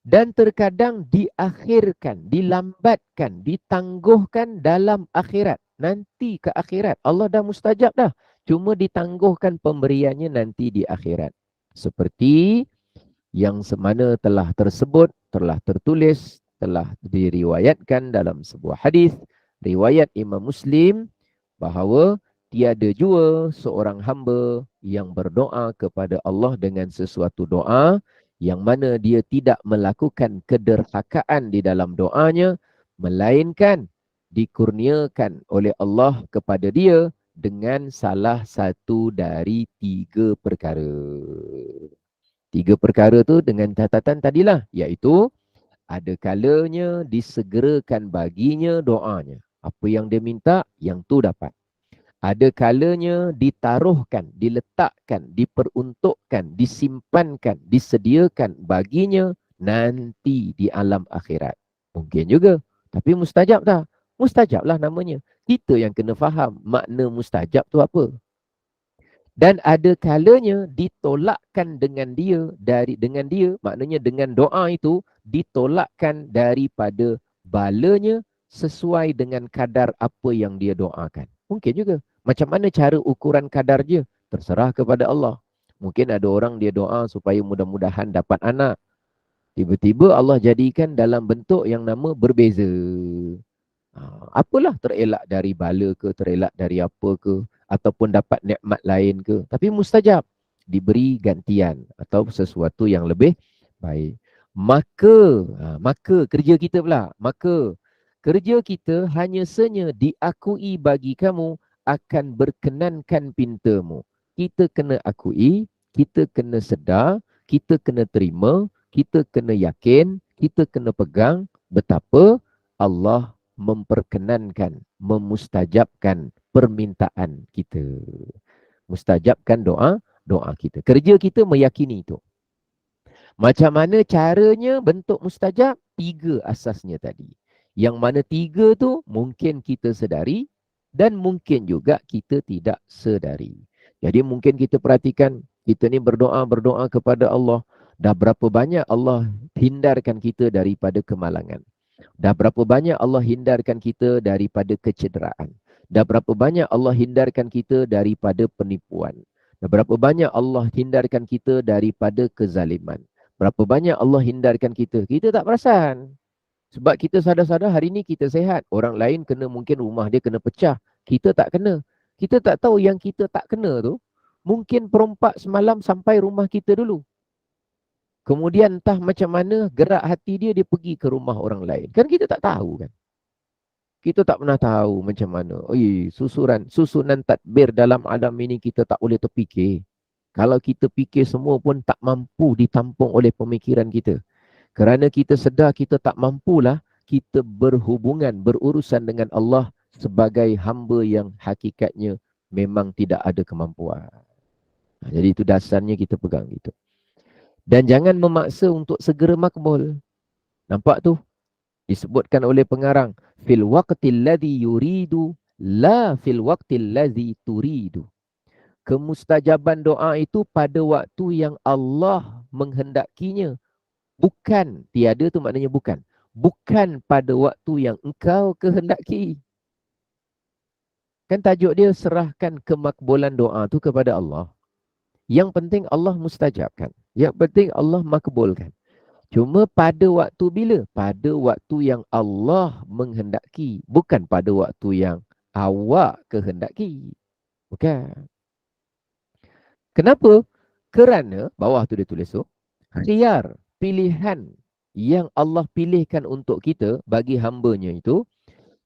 Dan terkadang diakhirkan, dilambatkan, ditangguhkan dalam akhirat. Nanti ke akhirat. Allah dah mustajab dah. Cuma ditangguhkan pemberiannya nanti di akhirat. Seperti yang semana telah tersebut, telah tertulis, telah diriwayatkan dalam sebuah hadis riwayat Imam Muslim bahawa tiada jua seorang hamba yang berdoa kepada Allah dengan sesuatu doa yang mana dia tidak melakukan kederhakaan di dalam doanya, melainkan dikurniakan oleh Allah kepada dia dengan salah satu dari 3 perkara. 3 perkara tu dengan catatan tadilah, iaitu ada kalanya disegerakan baginya doanya. Apa yang dia minta, yang tu dapat. Ada kalanya ditaruhkan, diletakkan, diperuntukkan, disimpankan, disediakan baginya nanti di alam akhirat. Mungkin juga. Tapi mustajab tak? Mustajab lah namanya. Kita yang kena faham makna mustajab tu apa. Dan ada kalanya ditolakkan dengan dia, maknanya dengan doa itu ditolakkan daripada balanya sesuai dengan kadar apa yang dia doakan. Mungkin juga. Macam mana cara ukuran kadar dia? Terserah kepada Allah. Mungkin ada orang dia doa supaya mudah-mudahan dapat anak. Tiba-tiba Allah jadikan dalam bentuk yang nama berbeza. Apalah, terelak dari bala ke, terelak dari apa ke, ataupun dapat nikmat lain ke. Tapi mustajab. Diberi gantian atau sesuatu yang lebih baik. Maka kerja kita pula. Maka kerja kita hanya senya diakui bagi kamu akan berkenankan pintamu. Kita kena akui, kita kena sedar, kita kena terima, kita kena yakin, kita kena pegang betapa Allah memperkenankan, memustajabkan permintaan kita. Mustajabkan doa kita. Kerja kita meyakini itu. Macam mana caranya bentuk mustajab? 3 asasnya tadi. Yang mana 3 tu mungkin kita sedari dan mungkin juga kita tidak sedari. Jadi mungkin kita perhatikan, kita ni berdoa kepada Allah. Dah berapa banyak Allah hindarkan kita daripada kemalangan. Dah berapa banyak Allah hindarkan kita daripada kecederaan. Dah berapa banyak Allah hindarkan kita daripada penipuan. Dah berapa banyak Allah hindarkan kita daripada kezaliman. Berapa banyak Allah hindarkan kita. Kita tak perasan. Sebab kita sadar-sadar hari ni kita sehat. Orang lain kena, mungkin rumah dia kena pecah. Kita tak kena. Kita tak tahu yang kita tak kena tu. Mungkin perompak semalam sampai rumah kita dulu. Kemudian entah macam mana gerak hati dia pergi ke rumah orang lain. Kan kita tak tahu kan. Kita tak pernah tahu macam mana. Susunan tadbir dalam alam ini kita tak boleh terfikir. Kalau kita fikir semua pun tak mampu ditampung oleh pemikiran kita. Kerana kita sedar kita tak mampulah kita berhubungan, berurusan dengan Allah sebagai hamba yang hakikatnya memang tidak ada kemampuan. Jadi itu dasarnya kita pegang gitu. Dan jangan memaksa untuk segera makbul. Nampak tu? Disebutkan oleh pengarang. Fil waqtil ladhi yuridu, la fil waqtil ladhi turidu. Kemustajaban doa itu pada waktu yang Allah menghendakinya. Bukan, tiada tu maknanya bukan. Bukan pada waktu yang engkau kehendaki. Kan tajuk dia serahkan kemakbulan doa tu kepada Allah. Yang penting Allah mustajabkan. Yang penting Allah makbulkan. Cuma pada waktu bila? Pada waktu yang Allah menghendaki. Bukan pada waktu yang awak kehendaki. Bukan. Kenapa? Kerana, bawah tu dia tulis tu, khiyar, pilihan yang Allah pilihkan untuk kita bagi hambanya itu,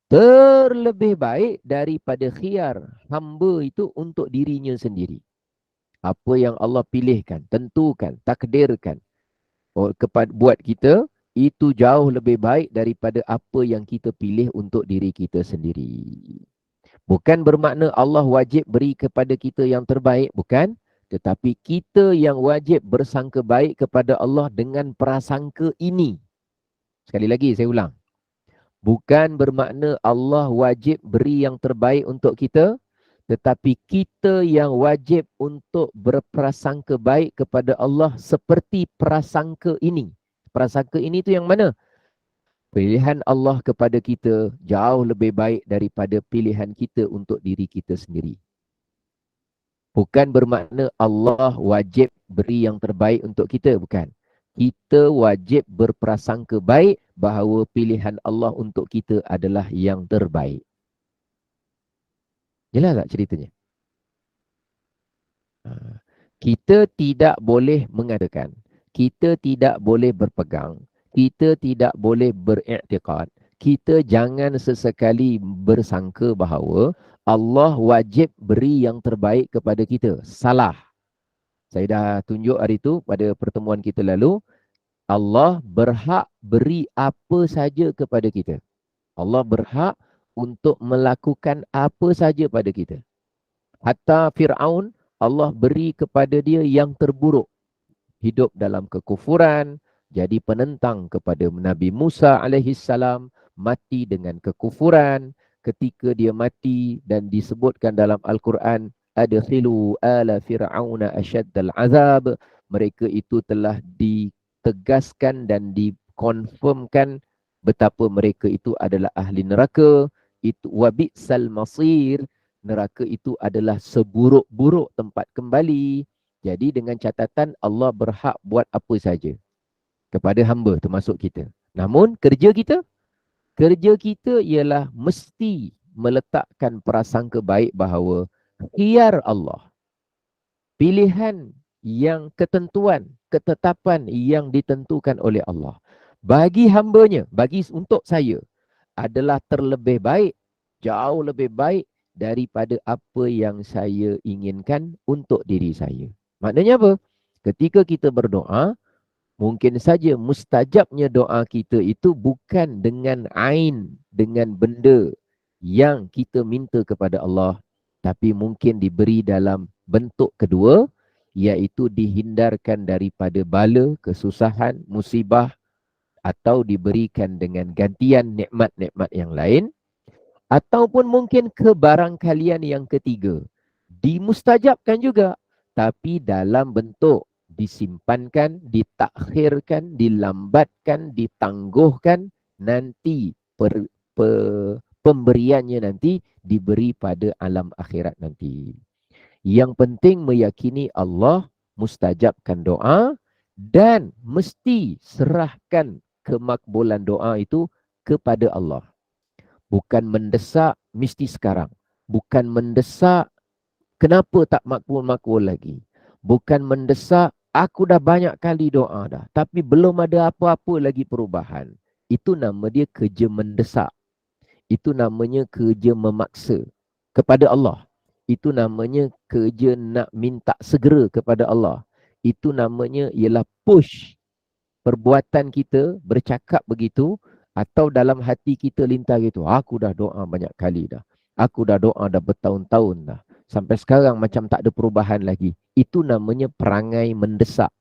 terlebih baik daripada khiyar hamba itu untuk dirinya sendiri. Apa yang Allah pilihkan, tentukan, takdirkan buat kita, itu jauh lebih baik daripada apa yang kita pilih untuk diri kita sendiri. Bukan bermakna Allah wajib beri kepada kita yang terbaik, bukan. Tetapi kita yang wajib bersangka baik kepada Allah dengan prasangka ini. Sekali lagi saya ulang. Bukan bermakna Allah wajib beri yang terbaik untuk kita, tetapi kita yang wajib untuk berprasangka baik kepada Allah seperti prasangka ini. Prasangka ini tu yang mana? Pilihan Allah kepada kita jauh lebih baik daripada pilihan kita untuk diri kita sendiri. Bukan bermakna Allah wajib beri yang terbaik untuk kita, bukan. Kita wajib berprasangka baik bahawa pilihan Allah untuk kita adalah yang terbaik. Jelas tak ceritanya? Kita tidak boleh mengatakan, kita tidak boleh berpegang, kita tidak boleh beriktikad, kita jangan sesekali bersangka bahawa Allah wajib beri yang terbaik kepada kita. Salah. Saya dah tunjuk hari itu pada pertemuan kita lalu, Allah berhak beri apa saja kepada kita. Allah berhak untuk melakukan apa saja pada kita. Hatta Fir'aun, Allah beri kepada dia yang terburuk. Hidup dalam kekufuran, jadi penentang kepada Nabi Musa alaihissalam, mati dengan kekufuran. Ketika dia mati dan disebutkan dalam Al-Quran, adkhilu ala fir'auna asyaddal azab, mereka itu telah ditegaskan dan dikonfirmkan betapa mereka itu adalah ahli neraka. Itu wabi'sal masir, neraka itu adalah seburuk-buruk tempat kembali. Jadi dengan catatan Allah berhak buat apa saja kepada hamba termasuk kita. Namun kerja kita ialah mesti meletakkan prasangka baik bahawa khiyar Allah, pilihan yang ketentuan, ketetapan yang ditentukan oleh Allah bagi hambanya, bagi untuk saya adalah terlebih baik, jauh lebih baik daripada apa yang saya inginkan untuk diri saya. Maknanya apa? Ketika kita berdoa, mungkin saja mustajabnya doa kita itu bukan dengan ain, dengan benda yang kita minta kepada Allah, tapi mungkin diberi dalam bentuk kedua, iaitu dihindarkan daripada bala, kesusahan, musibah, atau diberikan dengan gantian nikmat-nikmat yang lain, ataupun mungkin kebarangkalian yang ketiga, dimustajabkan juga, tapi dalam bentuk disimpankan, ditakhirkan, dilambatkan, ditangguhkan, nanti pemberiannya nanti diberi pada alam akhirat nanti. Yang penting meyakini Allah mustajabkan doa dan mesti serahkan kemakbulan doa itu kepada Allah. Bukan mendesak mesti sekarang. Bukan mendesak kenapa tak makbul-makbul lagi. Bukan mendesak aku dah banyak kali doa dah, tapi belum ada apa-apa lagi perubahan. Itu nama dia kerja mendesak. Itu namanya kerja memaksa kepada Allah. Itu namanya kerja nak minta segera kepada Allah. Itu namanya ialah push. Perbuatan kita bercakap begitu, atau dalam hati kita lintas gitu, aku dah doa banyak kali dah. Aku dah doa dah bertahun-tahun dah. Sampai sekarang macam tak ada perubahan lagi. Itu namanya perangai mendesak.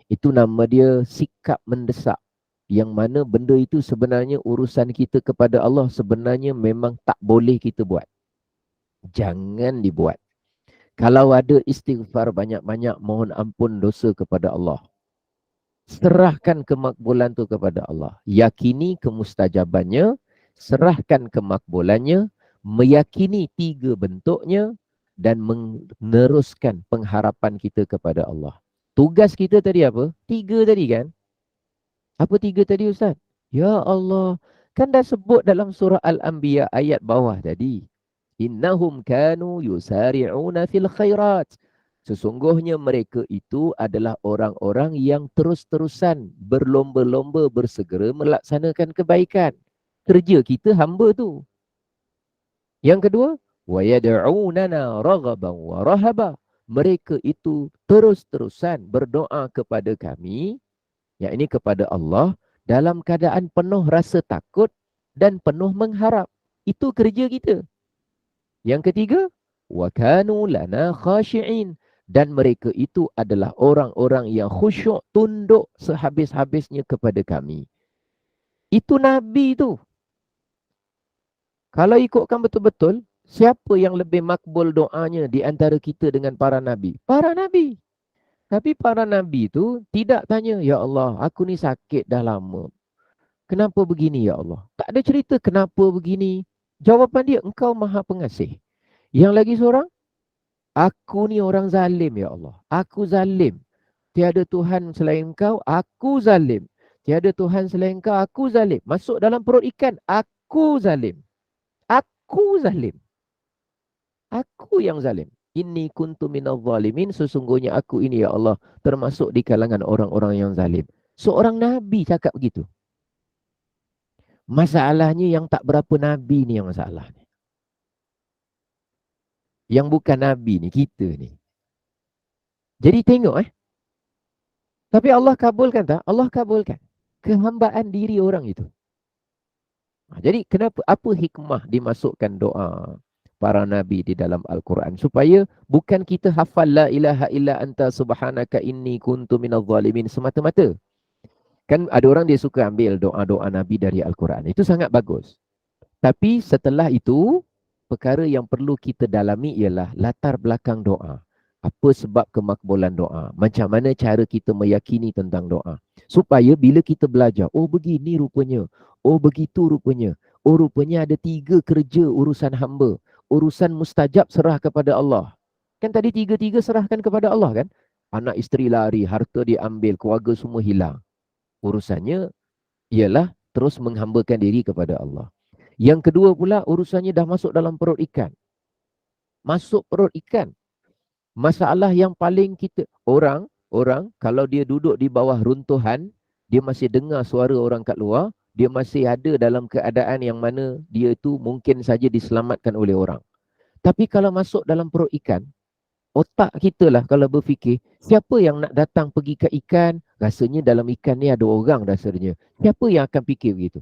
Itu nama dia sikap mendesak. Yang mana benda itu sebenarnya urusan kita kepada Allah sebenarnya memang tak boleh kita buat. Jangan dibuat. Kalau ada istighfar banyak-banyak, mohon ampun dosa kepada Allah. Serahkan kemakbulan tu kepada Allah. Yakini kemustajabannya, serahkan kemakbulannya, meyakini 3 bentuknya, dan meneruskan pengharapan kita kepada Allah. Tugas kita tadi apa? 3 tadi kan? Apa 3 tadi Ustaz? Ya Allah, kan dah sebut dalam surah Al-Anbiya ayat bawah tadi. Innahum kanu yusari'una fil khairat. Sesungguhnya mereka itu adalah orang-orang yang terus-terusan berlomba-lomba bersegera melaksanakan kebaikan. Kerja kita hamba tu. Yang kedua, wa yad'unana raghaban wa rahaba. Mereka itu terus-terusan berdoa kepada kami, yakni kepada Allah, dalam keadaan penuh rasa takut dan penuh mengharap. Itu kerja kita. Yang ketiga, wa kanu lana khashi'in, dan mereka itu adalah orang-orang yang khusyuk, tunduk sehabis-habisnya kepada kami. Itu Nabi tu. Kalau ikutkan betul-betul, siapa yang lebih makbul doanya di antara kita dengan para Nabi? Para Nabi. Tapi para Nabi tu tidak tanya, ya Allah, aku ni sakit dah lama. Kenapa begini ya Allah? Tak ada cerita kenapa begini. Jawapan dia, engkau maha pengasih. Yang lagi seorang, aku ni orang zalim ya Allah. Aku zalim. Tiada Tuhan selain engkau, aku zalim. Tiada Tuhan selain engkau, aku zalim. Masuk dalam perut ikan, aku zalim. Aku zalim. Aku yang zalim. Inni kuntu minadh zalimin. Sesungguhnya aku ini ya Allah termasuk di kalangan orang-orang yang zalim. Seorang Nabi cakap begitu. Masalahnya yang tak berapa Nabi ni yang masalahnya. Yang bukan Nabi ni, kita ni. Jadi tengok Tapi Allah kabulkan tak? Allah kabulkan. Kehambaan diri orang itu. Jadi kenapa, apa hikmah dimasukkan doa para Nabi di dalam Al-Quran? Supaya bukan kita hafal la ilaha illa anta subhanaka inni kuntu minadh zalimin semata-mata. Kan ada orang dia suka ambil doa-doa Nabi dari Al-Quran. Itu sangat bagus. Tapi setelah itu, perkara yang perlu kita dalami ialah latar belakang doa. Apa sebab kemakbulan doa? Macam mana cara kita meyakini tentang doa? Supaya bila kita belajar, oh begini rupanya, oh begitu rupanya, oh rupanya ada 3 kerja urusan hamba. Urusan mustajab serah kepada Allah. Kan tadi 3-3 serahkan kepada Allah kan? Anak isteri lari, harta diambil, keluarga semua hilang. Urusannya ialah terus menghambakan diri kepada Allah. Yang kedua pula, urusannya dah masuk dalam perut ikan. Masuk perut ikan. Masalah yang paling kita, orang kalau dia duduk di bawah runtuhan, dia masih dengar suara orang kat luar, dia masih ada dalam keadaan yang mana dia itu mungkin saja diselamatkan oleh orang. Tapi kalau masuk dalam perut ikan, otak kita lah kalau berfikir, siapa yang nak datang pergi ke ikan? Rasanya dalam ikan ni ada orang rasanya. Siapa yang akan fikir begitu?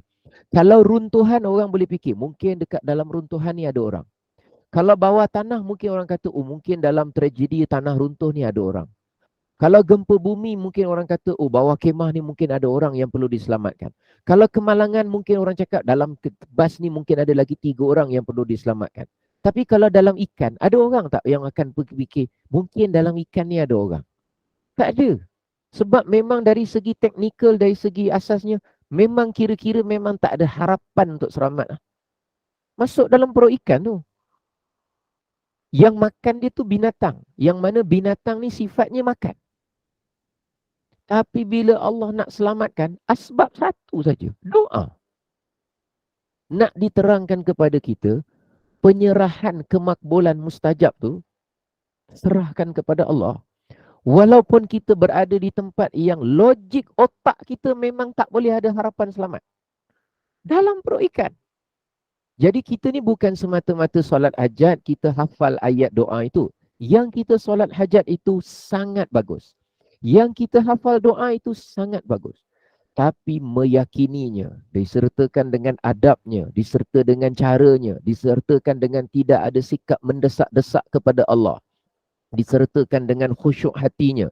Kalau runtuhan orang boleh fikir, mungkin dekat dalam runtuhan ni ada orang. Kalau bawah tanah mungkin orang kata, oh mungkin dalam tragedi tanah runtuh ni ada orang. Kalau gempa bumi mungkin orang kata, oh bawah kemah ni mungkin ada orang yang perlu diselamatkan. Kalau kemalangan mungkin orang cakap, dalam bas ni mungkin ada lagi 3 orang yang perlu diselamatkan. Tapi kalau dalam ikan, ada orang tak yang akan fikir, mungkin dalam ikan ni ada orang? Tak ada. Sebab memang dari segi teknikal, dari segi asasnya, memang kira-kira memang tak ada harapan untuk selamat. Masuk dalam perut ikan tu. Yang makan dia tu binatang. Yang mana binatang ni sifatnya makan. Tapi bila Allah nak selamatkan, asbab satu saja. Doa. Nak diterangkan kepada kita, penyerahan kemakbulan mustajab tu, serahkan kepada Allah. Walaupun kita berada di tempat yang logik otak kita memang tak boleh ada harapan selamat. Dalam perut ikan. Jadi kita ni bukan semata-mata solat hajat, kita hafal ayat doa itu. Yang kita solat hajat itu sangat bagus. Yang kita hafal doa itu sangat bagus. Tapi meyakininya, disertakan dengan adabnya, diserta dengan caranya, disertakan dengan tidak ada sikap mendesak-desak kepada Allah. Disertakan dengan khusyuk hatinya,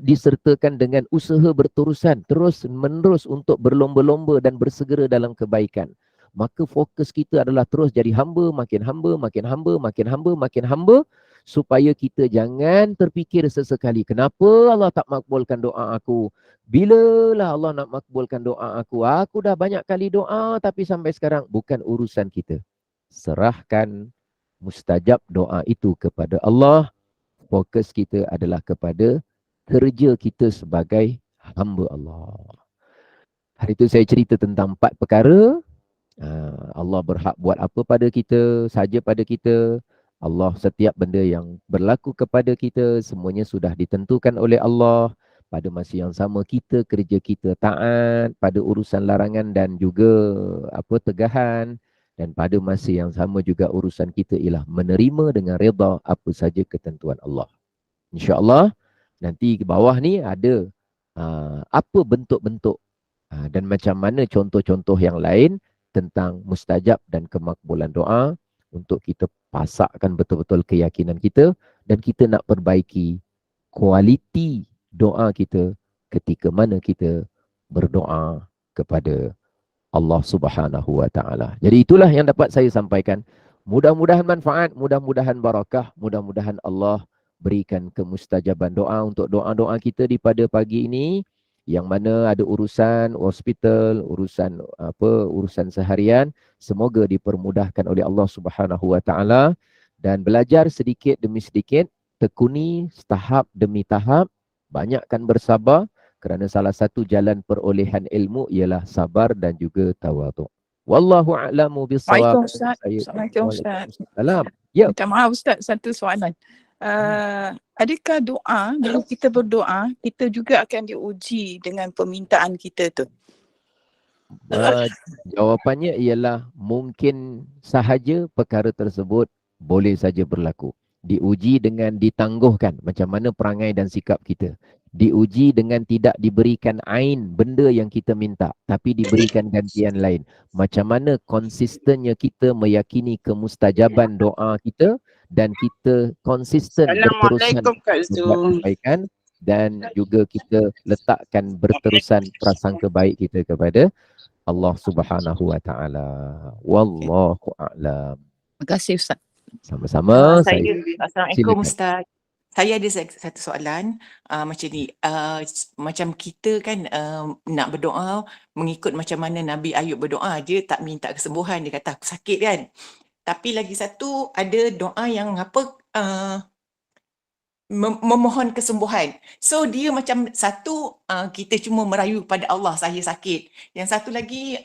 disertakan dengan usaha berterusan, terus menerus untuk berlomba-lomba dan bersegera dalam kebaikan. Maka fokus kita adalah terus jadi hamba, makin hamba, makin hamba, makin hamba, makin hamba, supaya kita jangan terfikir sesekali, kenapa Allah tak makbulkan doa aku? Bilalah Allah nak makbulkan doa aku? Aku dah banyak kali doa tapi sampai sekarang. Bukan urusan kita. Serahkan mustajab doa itu kepada Allah. Fokus kita adalah kepada kerja kita sebagai hamba Allah. Hari itu saya cerita tentang 4 perkara. Allah berhak buat apa pada kita, saja pada kita. Allah, setiap benda yang berlaku kepada kita, semuanya sudah ditentukan oleh Allah. Pada masa yang sama kita, kerja kita taat pada urusan larangan dan juga tegahan. Dan pada masa yang sama juga urusan kita ialah menerima dengan redha apa saja ketentuan Allah. InsyaAllah nanti ke bawah ni ada apa bentuk-bentuk dan macam mana contoh-contoh yang lain tentang mustajab dan kemakbulan doa. untuk kita pasakkan betul-betul keyakinan kita dan kita nak perbaiki kualiti doa kita ketika mana kita berdoa kepada Allah Subhanahu wa taala. Jadi itulah yang dapat saya sampaikan. Mudah-mudahan manfaat, mudah-mudahan barakah, mudah-mudahan Allah berikan kemustajaban doa untuk doa-doa kita di pada pagi ini, yang mana ada urusan hospital, urusan seharian, semoga dipermudahkan oleh Allah Subhanahu wa taala dan belajar sedikit demi sedikit, tekuni tahap demi tahap, banyakkan bersabar kerana salah satu jalan perolehan ilmu ialah sabar dan juga tawaduk. Wallahu a'lamu bissawab. Assalamualaikum Ustaz. Waalaikumsalam. Ya. Minta maaf Ustaz, satu soalan. Adakah doa, bila kita berdoa, kita juga akan diuji dengan permintaan kita tu? Jawapannya ialah mungkin sahaja perkara tersebut boleh saja berlaku. Diuji dengan ditangguhkan macam mana perangai dan sikap kita. Diuji dengan tidak diberikan ain benda yang kita minta, tapi diberikan gantian lain. Macam mana konsistennya kita meyakini kemustajaban doa kita dan kita konsisten berterusan membuat dan juga kita letakkan berterusan prasangka baik kita kepada Allah Subhanahu wa taala. Wallahu a'lam. Terima kasih Ustaz. Sama-sama. Assalamualaikum Ustaz. Saya ada satu soalan macam ni. Macam kita kan nak berdoa mengikut macam mana Nabi Ayub berdoa, dia tak minta kesembuhan, dia kata aku sakit kan. Tapi lagi satu ada doa yang memohon kesembuhan. So dia macam satu kita cuma merayu pada Allah saya sakit. Yang satu lagi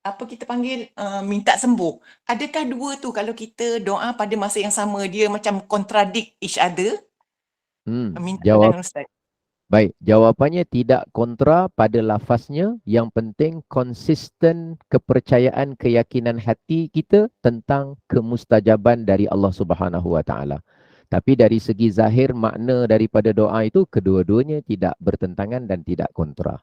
kita panggil minta sembuh. Adakah dua tu kalau kita doa pada masa yang sama dia macam contradict each other? Baik, jawapannya tidak kontra pada lafaznya. Yang penting konsisten kepercayaan, keyakinan hati kita tentang kemustajaban dari Allah Subhanahu wa taala. Tapi dari segi zahir makna daripada doa itu kedua-duanya tidak bertentangan dan tidak kontra.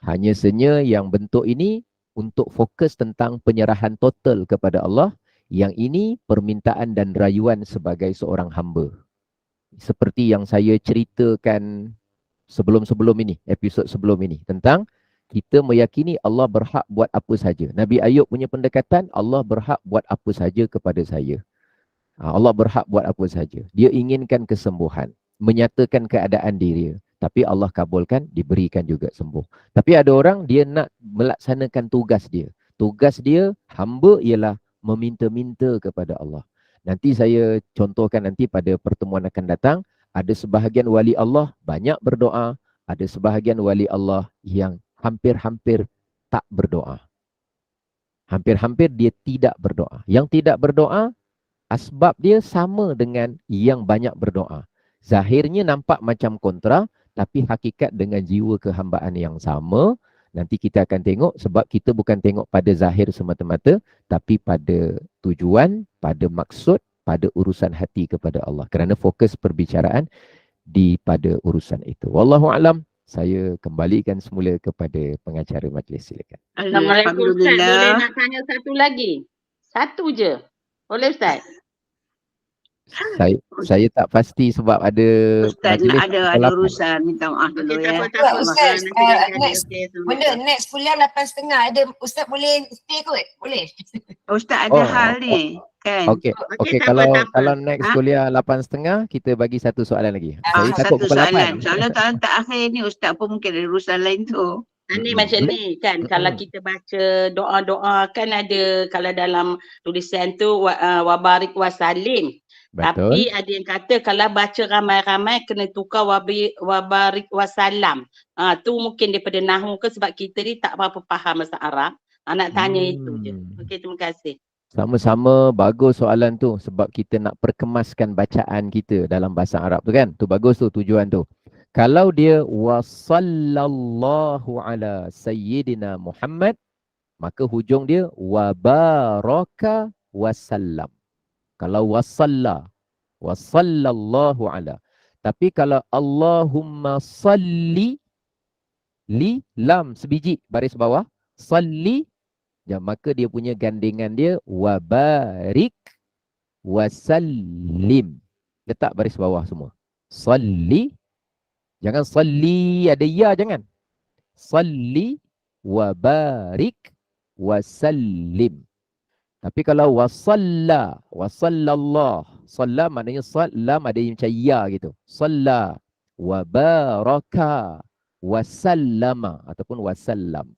Hanya saja yang bentuk ini untuk fokus tentang penyerahan total kepada Allah. Yang ini permintaan dan rayuan sebagai seorang hamba. Seperti yang saya ceritakan sebelum-sebelum ini, episod sebelum ini, tentang kita meyakini Allah berhak buat apa saja. Nabi Ayub punya pendekatan, Allah berhak buat apa saja kepada saya. Allah berhak buat apa saja. Dia inginkan kesembuhan, menyatakan keadaan diri. Tapi Allah kabulkan, diberikan juga sembuh. Tapi ada orang, dia nak melaksanakan tugas dia. Tugas dia, hamba ialah meminta-minta kepada Allah. Nanti saya contohkan nanti pada pertemuan akan datang, ada sebahagian wali Allah banyak berdoa, ada sebahagian wali Allah yang hampir-hampir tak berdoa. Hampir-hampir dia tidak berdoa. Yang tidak berdoa, asbab dia sama dengan yang banyak berdoa. Zahirnya nampak macam kontra, tapi hakikat dengan jiwa kehambaan yang sama. Nanti kita akan tengok sebab kita bukan tengok pada zahir semata-mata, tapi pada tujuan, pada maksud, pada urusan hati kepada Allah. Kerana fokus perbicaraan pada urusan itu. Wallahu a'lam. Saya kembalikan semula kepada pengacara majlis, silakan. Assalamualaikum Ustaz. Boleh nak tanya satu lagi? Satu je. Boleh Ustaz? Saya tak pasti sebab ada Ustaz ada urusan, minta maaf dulu ya. Ustaz, next kuliah 8.30 ada, Ustaz boleh stay kot? Boleh? Ustaz ada hal ni kan. Okey, kalau next kuliah 8.30 kita bagi satu soalan lagi. Saya takut pukul 8. Soalan tak akhir ni Ustaz pun mungkin ada urusan lain tu. Ini macam ni kan, kalau kita baca doa-doa kan ada, kalau dalam tulisan tu wabarik wasalim. Betul. Tapi ada yang kata kalau baca ramai-ramai kena tukar wabarik wasalam. Tu mungkin daripada nahwu ke, sebab kita ni tak berapa faham bahasa Arab. Nak tanya itu je. Okey, terima kasih. Sama-sama, bagus soalan tu sebab kita nak perkemaskan bacaan kita dalam bahasa Arab tu kan. Tu bagus tu tujuan tu. Kalau dia wasallallahu ala sayyidina Muhammad, maka hujung dia wabaraka wasallam. Kalau wasallallahu ala. Tapi kalau Allahumma salli, li, lam sebiji baris bawah, salli, ya, maka dia punya gandengan dia wabarik wasallim. Letak baris bawah semua. Salli. Jangan salli ada ya, jangan. Salli wa barik wasallim. Tapi kalau wasalla, wasallallah. Salla maknanya lam ada yang macam ya gitu. Salla wa baraka wasallama ataupun wasallam.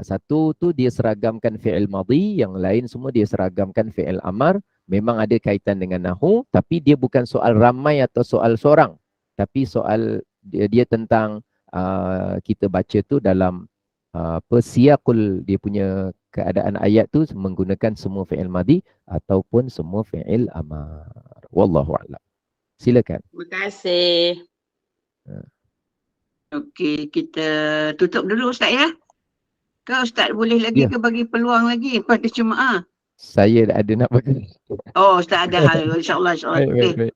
Satu tu dia seragamkan fi'il madhi, yang lain semua dia seragamkan fi'il amar. Memang ada kaitan dengan nahu, tapi dia bukan soal ramai atau soal seorang. Tapi soal dia tentang kita baca tu dalam siaqul dia punya keadaan ayat tu menggunakan semua fi'il madhi ataupun semua fi'il amar. Wallahu a'lam. Silakan. Terima kasih. Okey, kita tutup dulu Ustaz ya. Kau Ustaz boleh lagi ke bagi peluang lagi pada jemaah? Saya ada nak bagi. Oh, Ustaz ada hal. InsyaAllah. Baik.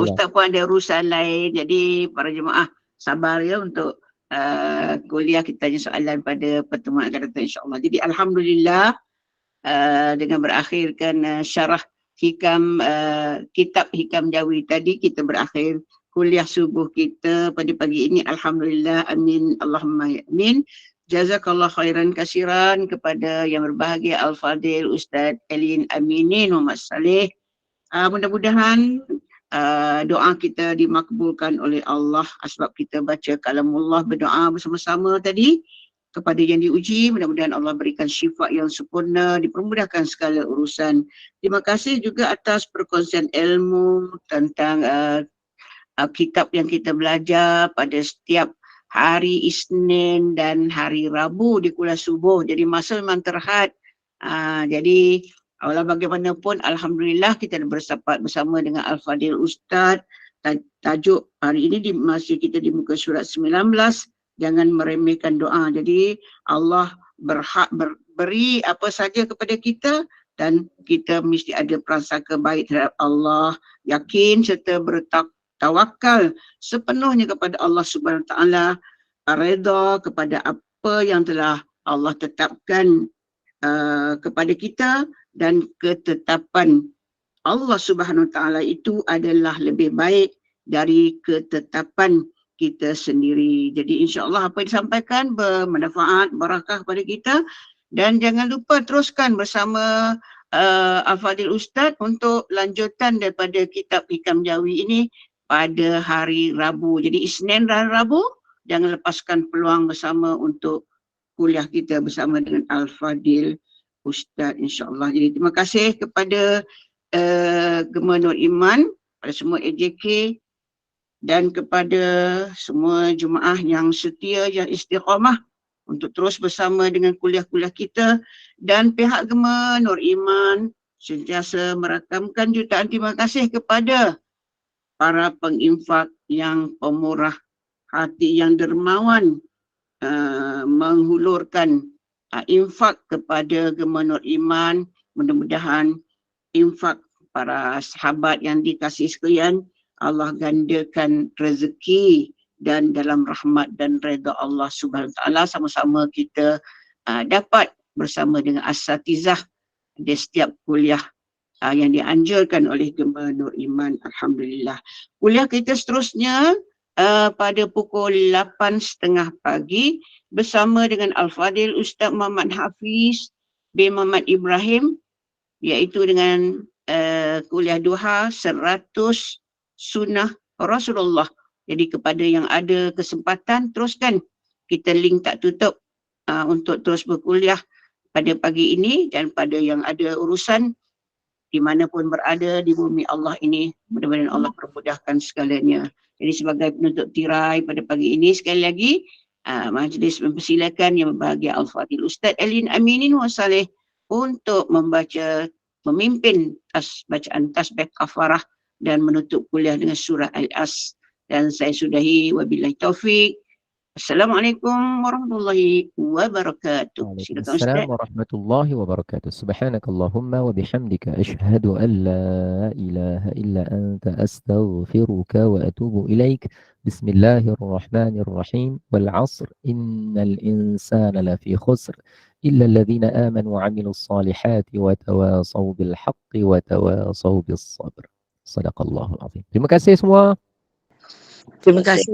Ustaz pun ada urusan lain. Jadi para jemaah sabar ya untuk kuliah kita tanya soalan pada pertemuan akan datang insyaAllah. Jadi Alhamdulillah dengan berakhirkan syarah hikam kitab Hikam Jawi tadi, kita berakhir kuliah subuh kita pada pagi ini. Alhamdulillah, amin, Allahumma amin. Jazakallah khairan kasiran kepada yang berbahagia Al-Fadil Ustaz Elin Aminin Muhammad Saleh. Mudah-mudahan doa kita dimakbulkan oleh Allah sebab kita baca kalamullah, berdoa bersama-sama tadi kepada yang diuji. Mudah-mudahan Allah berikan syifa yang sempurna, dipermudahkan segala urusan. Terima kasih juga atas perkongsian ilmu tentang kitab yang kita belajar pada setiap hari Isnin dan hari Rabu di kuliah subuh. Jadi masa memang terhad. Jadi walau bagaimanapun Alhamdulillah kita bersahabat bersama dengan Al-Fadil Ustaz. Tajuk hari ini masih kita di muka surat 19. Jangan meremehkan doa. Jadi Allah berhak beri apa saja kepada kita dan kita mesti ada prasangka baik terhadap Allah. Yakin serta bertawakal sepenuhnya kepada Allah Subhanahu Wa Taala, redha kepada apa yang telah Allah tetapkan kepada kita, dan ketetapan Allah Subhanahu Wa Taala itu adalah lebih baik dari ketetapan kita sendiri. Jadi insya-Allah apa yang disampaikan bermanfaat, barakah kepada kita, dan jangan lupa teruskan bersama Al-Fadil Ustaz untuk lanjutan daripada kitab Hikam Jawi ini pada hari Rabu. Jadi Isnin dan Rabu jangan lepaskan peluang bersama untuk kuliah kita bersama dengan Al-Fadil Ustaz insya-Allah. Jadi terima kasih kepada Gemma Nur Iman, pada semua AJK dan kepada semua jemaah yang setia, yang istiqamah untuk terus bersama dengan kuliah-kuliah kita, dan pihak Gemma Nur Iman sentiasa merakamkan jutaan terima kasih kepada para penginfak yang pemurah hati, yang dermawan menghulurkan infak kepada Gemma Nur Iman. Mudah-mudahan infak para sahabat yang dikasihi sekalian, Allah gandakan rezeki dan dalam rahmat dan redha Allah Subhanahu Wa Taala. Sama-sama kita dapat bersama dengan asatizah di setiap kuliah yang dianjurkan oleh Gemma Nur Iman. Alhamdulillah. Kuliah kita seterusnya pada pukul 8.30 pagi bersama dengan Al-Fadil Ustaz Muhammad Hafiz bin Muhammad Ibrahim, iaitu dengan kuliah duha 100 sunnah Rasulullah. Jadi kepada yang ada kesempatan, teruskan. Kita link tak tutup untuk terus berkuliah pada pagi ini, dan pada yang ada urusan dimanapun berada di bumi Allah ini, mudah-mudahan Allah permudahkan segalanya. Jadi sebagai penutup tirai pada pagi ini, sekali lagi majlis mempersilakan yang berbahagia Al-Fadil Ustaz Elin Aminin Wasaleh untuk memimpin bacaan tasbih kafarah dan menutup kuliah dengan surah Al-As. Dan saya sudahi, wabillahi taufik. Assalamualaikum warahmatullahi wabarakatuh. Silakan Ustaz. Waalaikumsalam warahmatullahi wabarakatuh. Subhanakallahumma wa bihamdika asyhadu an la ilaha illa anta astaghfiruka wa atubu ilaik. Bismillahirrahmanirrahim. Wal 'asr innal insana lafi khusr illa alladhina amanu wa 'amilus salihati wa tawasaw bil haqqi wa tawasaw bis sabr. Sadaqallahul azim. Terima kasih semua. Terima kasih.